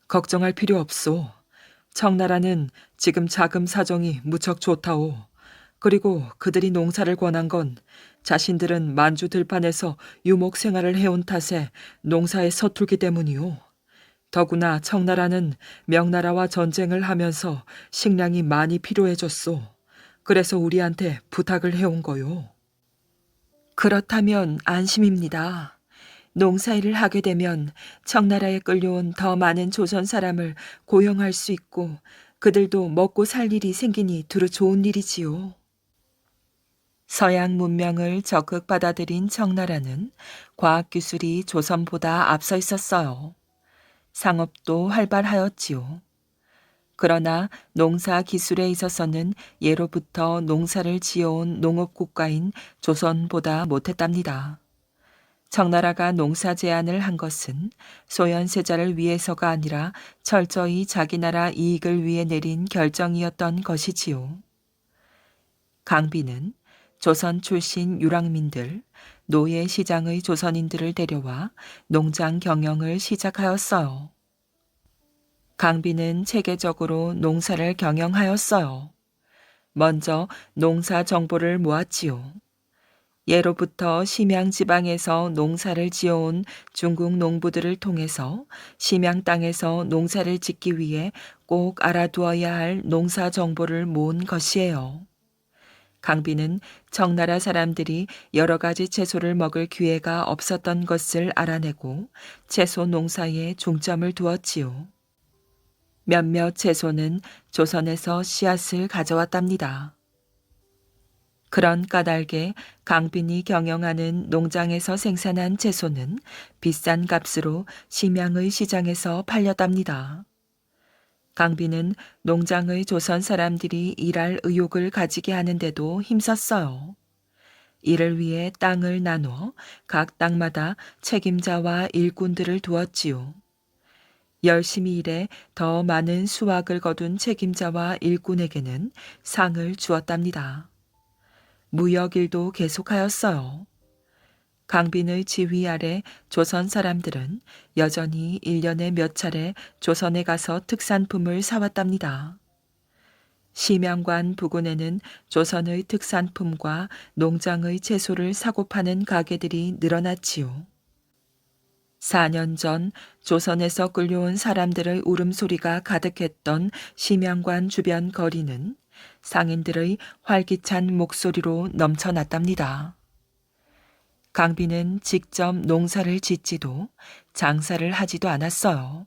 걱정할 필요 없소. 청나라는 지금 자금 사정이 무척 좋다오. 그리고 그들이 농사를 권한 건 자신들은 만주 들판에서 유목 생활을 해온 탓에 농사에 서툴기 때문이오. 더구나 청나라는 명나라와 전쟁을 하면서 식량이 많이 필요해졌소. 그래서 우리한테 부탁을 해온 거요. 그렇다면 안심입니다. 농사일을 하게 되면 청나라에 끌려온 더 많은 조선 사람을 고용할 수 있고 그들도 먹고 살 일이 생기니 두루 좋은 일이지요. 서양 문명을 적극 받아들인 청나라는 과학기술이 조선보다 앞서 있었어요. 상업도 활발하였지요. 그러나 농사 기술에 있어서는 예로부터 농사를 지어온 농업국가인 조선보다 못했답니다. 청나라가 농사 제한을 한 것은 소현세자를 위해서가 아니라 철저히 자기 나라 이익을 위해 내린 결정이었던 것이지요. 강빈은 조선 출신 유랑민들, 노예 시장의 조선인들을 데려와 농장 경영을 시작하였어요. 강빈은 체계적으로 농사를 경영하였어요. 먼저 농사 정보를 모았지요. 예로부터 심양 지방에서 농사를 지어온 중국 농부들을 통해서 심양 땅에서 농사를 짓기 위해 꼭 알아두어야 할 농사 정보를 모은 것이에요. 강빈은 청나라 사람들이 여러 가지 채소를 먹을 기회가 없었던 것을 알아내고 채소 농사에 중점을 두었지요. 몇몇 채소는 조선에서 씨앗을 가져왔답니다. 그런 까닭에 강빈이 경영하는 농장에서 생산한 채소는 비싼 값으로 심양의 시장에서 팔렸답니다. 강빈은 농장의 조선 사람들이 일할 의욕을 가지게 하는데도 힘썼어요. 이를 위해 땅을 나눠 각 땅마다 책임자와 일꾼들을 두었지요. 열심히 일해 더 많은 수확을 거둔 책임자와 일꾼에게는 상을 주었답니다. 무역일도 계속하였어요. 강빈의 지휘 아래 조선 사람들은 여전히 1년에 몇 차례 조선에 가서 특산품을 사왔답니다. 심양관 부근에는 조선의 특산품과 농장의 채소를 사고 파는 가게들이 늘어났지요. 4년 전 조선에서 끌려온 사람들의 울음소리가 가득했던 심양관 주변 거리는 상인들의 활기찬 목소리로 넘쳐났답니다. 강빈은 직접 농사를 짓지도 장사를 하지도 않았어요.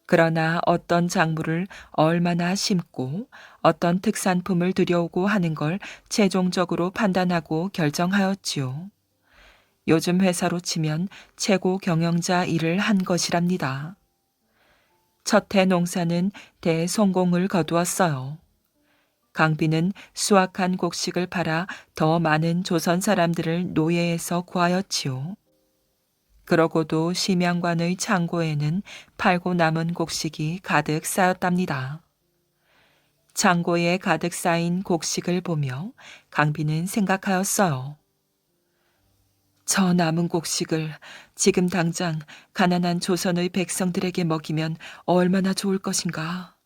그러나 어떤 작물을 얼마나 심고 어떤 특산품을 들여오고 하는 걸 최종적으로 판단하고 결정하였지요. 요즘 회사로 치면 최고 경영자 일을 한 것이랍니다. 첫 해 농사는 대성공을 거두었어요. 강빈은 수확한 곡식을 팔아 더 많은 조선 사람들을 노예에서 구하였지요. 그러고도 심양관의 창고에는 팔고 남은 곡식이 가득 쌓였답니다. 창고에 가득 쌓인 곡식을 보며 강빈은 생각하였어요. 저 남은 곡식을 지금 당장 가난한 조선의 백성들에게 먹이면 얼마나 좋을 것인가.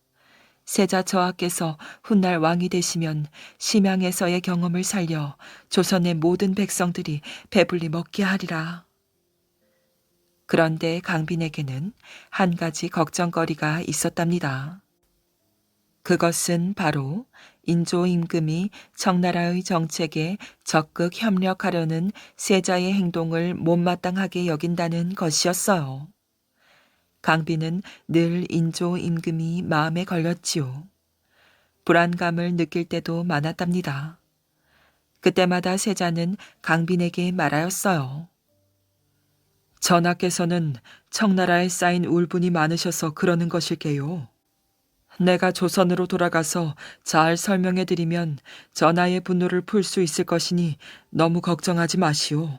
세자 저하께서 훗날 왕이 되시면 심양에서의 경험을 살려 조선의 모든 백성들이 배불리 먹게 하리라. 그런데 강빈에게는 한 가지 걱정거리가 있었답니다. 그것은 바로 인조 임금이 청나라의 정책에 적극 협력하려는 세자의 행동을 못마땅하게 여긴다는 것이었어요. 강빈은 늘 인조 임금이 마음에 걸렸지요. 불안감을 느낄 때도 많았답니다. 그때마다 세자는 강빈에게 말하였어요. 전하께서는 청나라에 쌓인 울분이 많으셔서 그러는 것일게요. 내가 조선으로 돌아가서 잘 설명해 드리면 전하의 분노를 풀 수 있을 것이니 너무 걱정하지 마시오.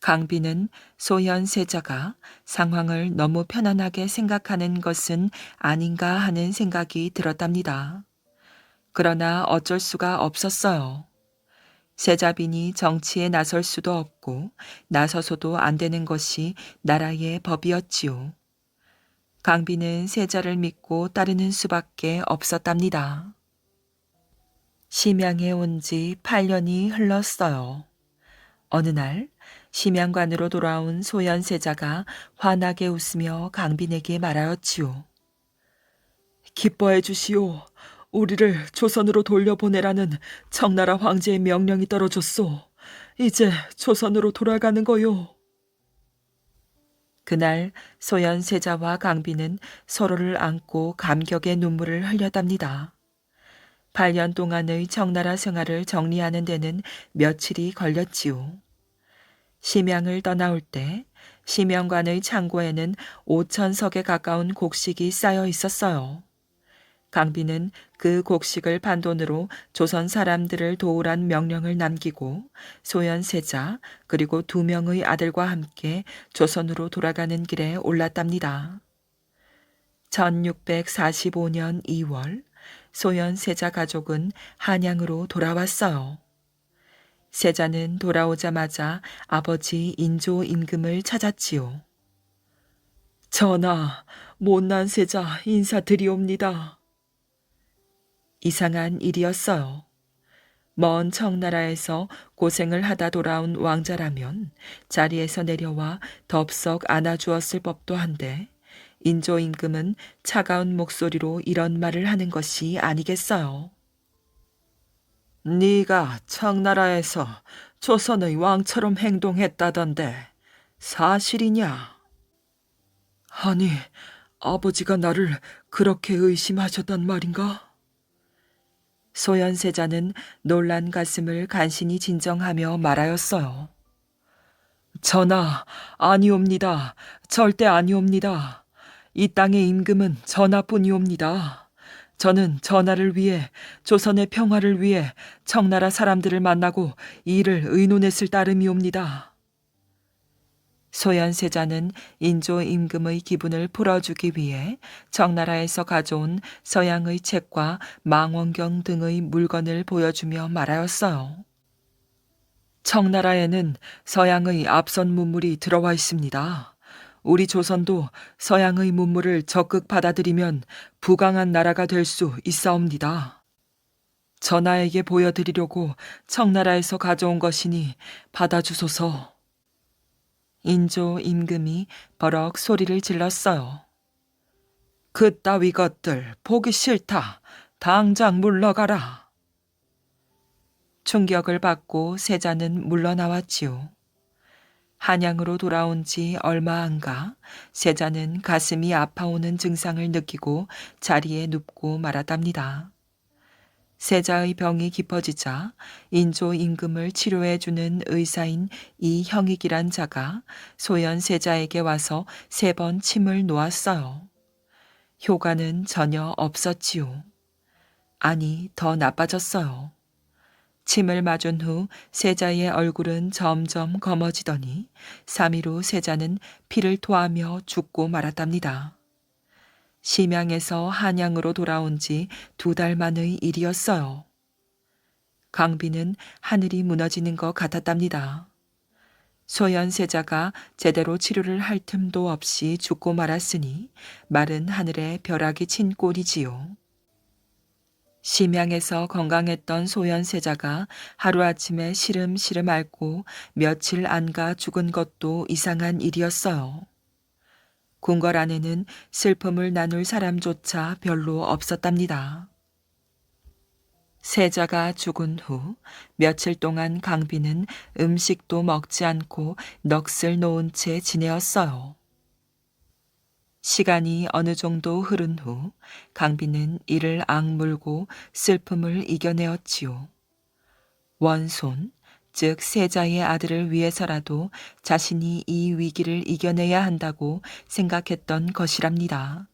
강빈은 소현 세자가 상황을 너무 편안하게 생각하는 것은 아닌가 하는 생각이 들었답니다. 그러나 어쩔 수가 없었어요. 세자빈이 정치에 나설 수도 없고 나서서도 안 되는 것이 나라의 법이었지요. 강빈은 세자를 믿고 따르는 수밖에 없었답니다. 심양에 온 지 8년이 흘렀어요. 어느 날 심양관으로 돌아온 소현세자가 환하게 웃으며 강빈에게 말하였지요. 기뻐해 주시오. 우리를 조선으로 돌려보내라는 청나라 황제의 명령이 떨어졌소. 이제 조선으로 돌아가는 거요. 그날 소현세자와 강빈은 서로를 안고 감격의 눈물을 흘렸답니다. 8년 동안의 청나라 생활을 정리하는 데는 며칠이 걸렸지요. 심양을 떠나올 때 심양관의 창고에는 5,000석에 가까운 곡식이 쌓여 있었어요. 강빈은 그 곡식을 판돈으로 조선 사람들을 도우란 명령을 남기고 소현세자 그리고 2명의 아들과 함께 조선으로 돌아가는 길에 올랐답니다. 1645년 2월 소현세자 가족은 한양으로 돌아왔어요. 세자는 돌아오자마자 아버지 인조 임금을 찾았지요. 전하, 못난 세자 인사드리옵니다. 이상한 일이었어요. 먼 청나라에서 고생을 하다 돌아온 왕자라면 자리에서 내려와 덥석 안아주었을 법도 한데 인조 임금은 차가운 목소리로 이런 말을 하는 것이 아니겠어요. 네가 청나라에서 조선의 왕처럼 행동했다던데 사실이냐? 아니, 아버지가 나를 그렇게 의심하셨단 말인가? 소현세자는 놀란 가슴을 간신히 진정하며 말하였어요. 전하, 아니옵니다. 절대 아니옵니다. 이 땅의 임금은 전하뿐이옵니다. 저는 전하를 위해 조선의 평화를 위해 청나라 사람들을 만나고 이 일을 의논했을 따름이옵니다. 소현세자는 인조 임금의 기분을 풀어주기 위해 청나라에서 가져온 서양의 책과 망원경 등의 물건을 보여주며 말하였어요. 청나라에는 서양의 앞선 문물이 들어와 있습니다. 우리 조선도 서양의 문물을 적극 받아들이면 부강한 나라가 될 수 있사옵니다. 전하에게 보여드리려고 청나라에서 가져온 것이니 받아주소서. 인조 임금이 버럭 소리를 질렀어요. 그따위 것들 보기 싫다. 당장 물러가라. 충격을 받고 세자는 물러나왔지요. 한양으로 돌아온 지 얼마 안 가 세자는 가슴이 아파오는 증상을 느끼고 자리에 눕고 말았답니다. 세자의 병이 깊어지자 인조 임금을 치료해주는 의사인 이형익이란 자가 소현 세자에게 와서 3번 침을 놓았어요. 효과는 전혀 없었지요. 아니, 더 나빠졌어요. 침을 맞은 후 세자의 얼굴은 점점 검어지더니 3일 후 세자는 피를 토하며 죽고 말았답니다. 심양에서 한양으로 돌아온 지 2달 만의 일이었어요. 강빈은 하늘이 무너지는 것 같았답니다. 소현세자가 제대로 치료를 할 틈도 없이 죽고 말았으니 마른 하늘에 벼락이 친 꼴이지요. 심양에서 건강했던 소현세자가 하루아침에 시름시름 앓고 며칠 안 가 죽은 것도 이상한 일이었어요. 궁궐 안에는 슬픔을 나눌 사람조차 별로 없었답니다. 세자가 죽은 후 며칠 동안 강비는 음식도 먹지 않고 넋을 놓은 채 지내었어요. 시간이 어느 정도 흐른 후 강비는 이를 악물고 슬픔을 이겨내었지요. 원손, 즉 세자의 아들을 위해서라도 자신이 이 위기를 이겨내야 한다고 생각했던 것이랍니다.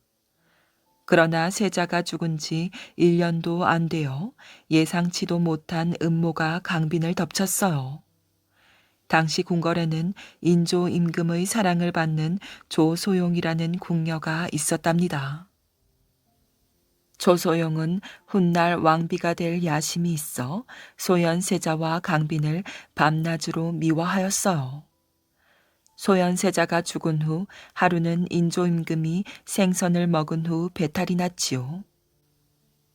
그러나 세자가 죽은 지 1년도 안 되어 예상치도 못한 음모가 강빈을 덮쳤어요. 당시 궁궐에는 인조 임금의 사랑을 받는 조소용이라는 궁녀가 있었답니다. 조소용은 훗날 왕비가 될 야심이 있어 소현세자와 강빈을 밤낮으로 미워하였어요. 소현세자가 죽은 후 하루는 인조임금이 생선을 먹은 후 배탈이 났지요.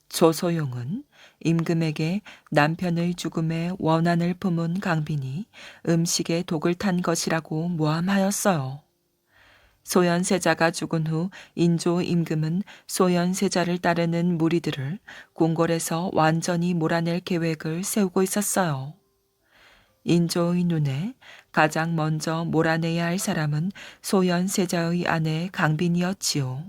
조소용은 임금에게 남편의 죽음에 원한을 품은 강빈이 음식에 독을 탄 것이라고 모함하였어요. 소현세자가 죽은 후 인조임금은 소현세자를 따르는 무리들을 궁궐에서 완전히 몰아낼 계획을 세우고 있었어요. 인조의 눈에 가장 먼저 몰아내야 할 사람은 소현세자의 아내 강빈이었지요.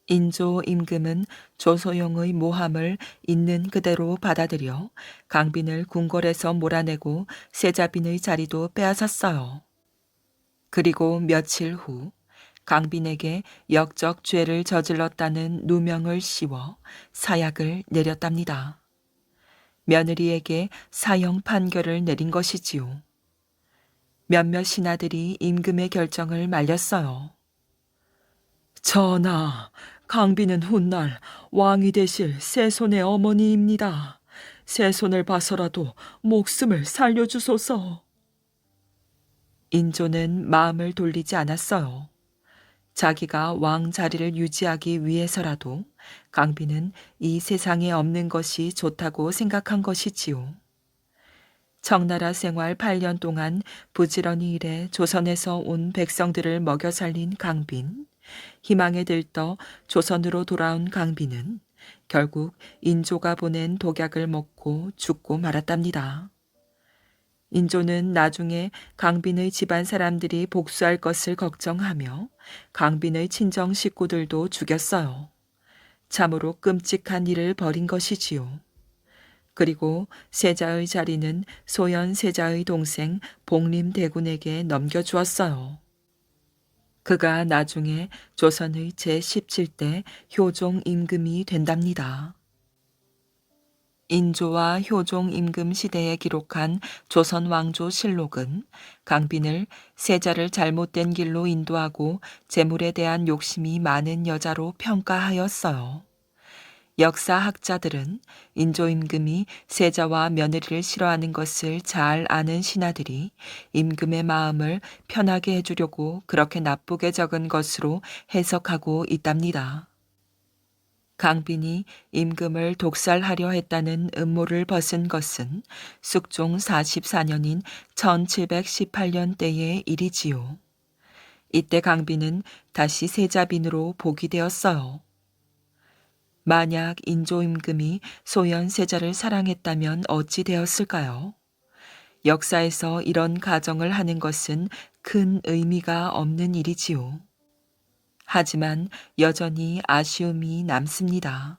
인조 임금은 조소용의 모함을 있는 그대로 받아들여 강빈을 궁궐에서 몰아내고 세자빈의 자리도 빼앗았어요. 그리고 며칠 후 강빈에게 역적 죄를 저질렀다는 누명을 씌워 사약을 내렸답니다. 며느리에게 사형 판결을 내린 것이지요. 몇몇 신하들이 임금의 결정을 말렸어요. 전하, 강빈은 훗날 왕이 되실 세손의 어머니입니다. 세손을 봐서라도 목숨을 살려주소서. 인조는 마음을 돌리지 않았어요. 자기가 왕 자리를 유지하기 위해서라도 강빈은 이 세상에 없는 것이 좋다고 생각한 것이지요. 청나라 생활 8년 동안 부지런히 일해 조선에서 온 백성들을 먹여 살린 강빈, 희망에 들떠 조선으로 돌아온 강빈은 결국 인조가 보낸 독약을 먹고 죽고 말았답니다. 인조는 나중에 강빈의 집안 사람들이 복수할 것을 걱정하며 강빈의 친정 식구들도 죽였어요. 참으로 끔찍한 일을 벌인 것이지요. 그리고 세자의 자리는 소현세자의 동생 복림대군에게 넘겨주었어요. 그가 나중에 조선의 제17대 효종 임금이 된답니다. 인조와 효종 임금 시대에 기록한 조선 왕조 실록은 강빈을 세자를 잘못된 길로 인도하고 재물에 대한 욕심이 많은 여자로 평가하였어요. 역사학자들은 인조 임금이 세자와 며느리를 싫어하는 것을 잘 아는 신하들이 임금의 마음을 편하게 해주려고 그렇게 나쁘게 적은 것으로 해석하고 있답니다. 강빈이 임금을 독살하려 했다는 음모를 벗은 것은 숙종 44년인 1718년 때의 일이지요. 이때 강빈은 다시 세자빈으로 복위 되었어요. 만약 인조 임금이 소현세자를 사랑했다면 어찌 되었을까요? 역사에서 이런 가정을 하는 것은 큰 의미가 없는 일이지요. 하지만 여전히 아쉬움이 남습니다.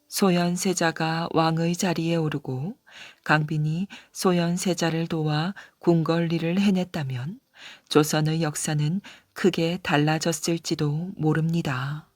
소현세자가 왕의 자리에 오르고 강빈이 소현세자를 도와 궁궐 일을 해냈다면 조선의 역사는 크게 달라졌을지도 모릅니다.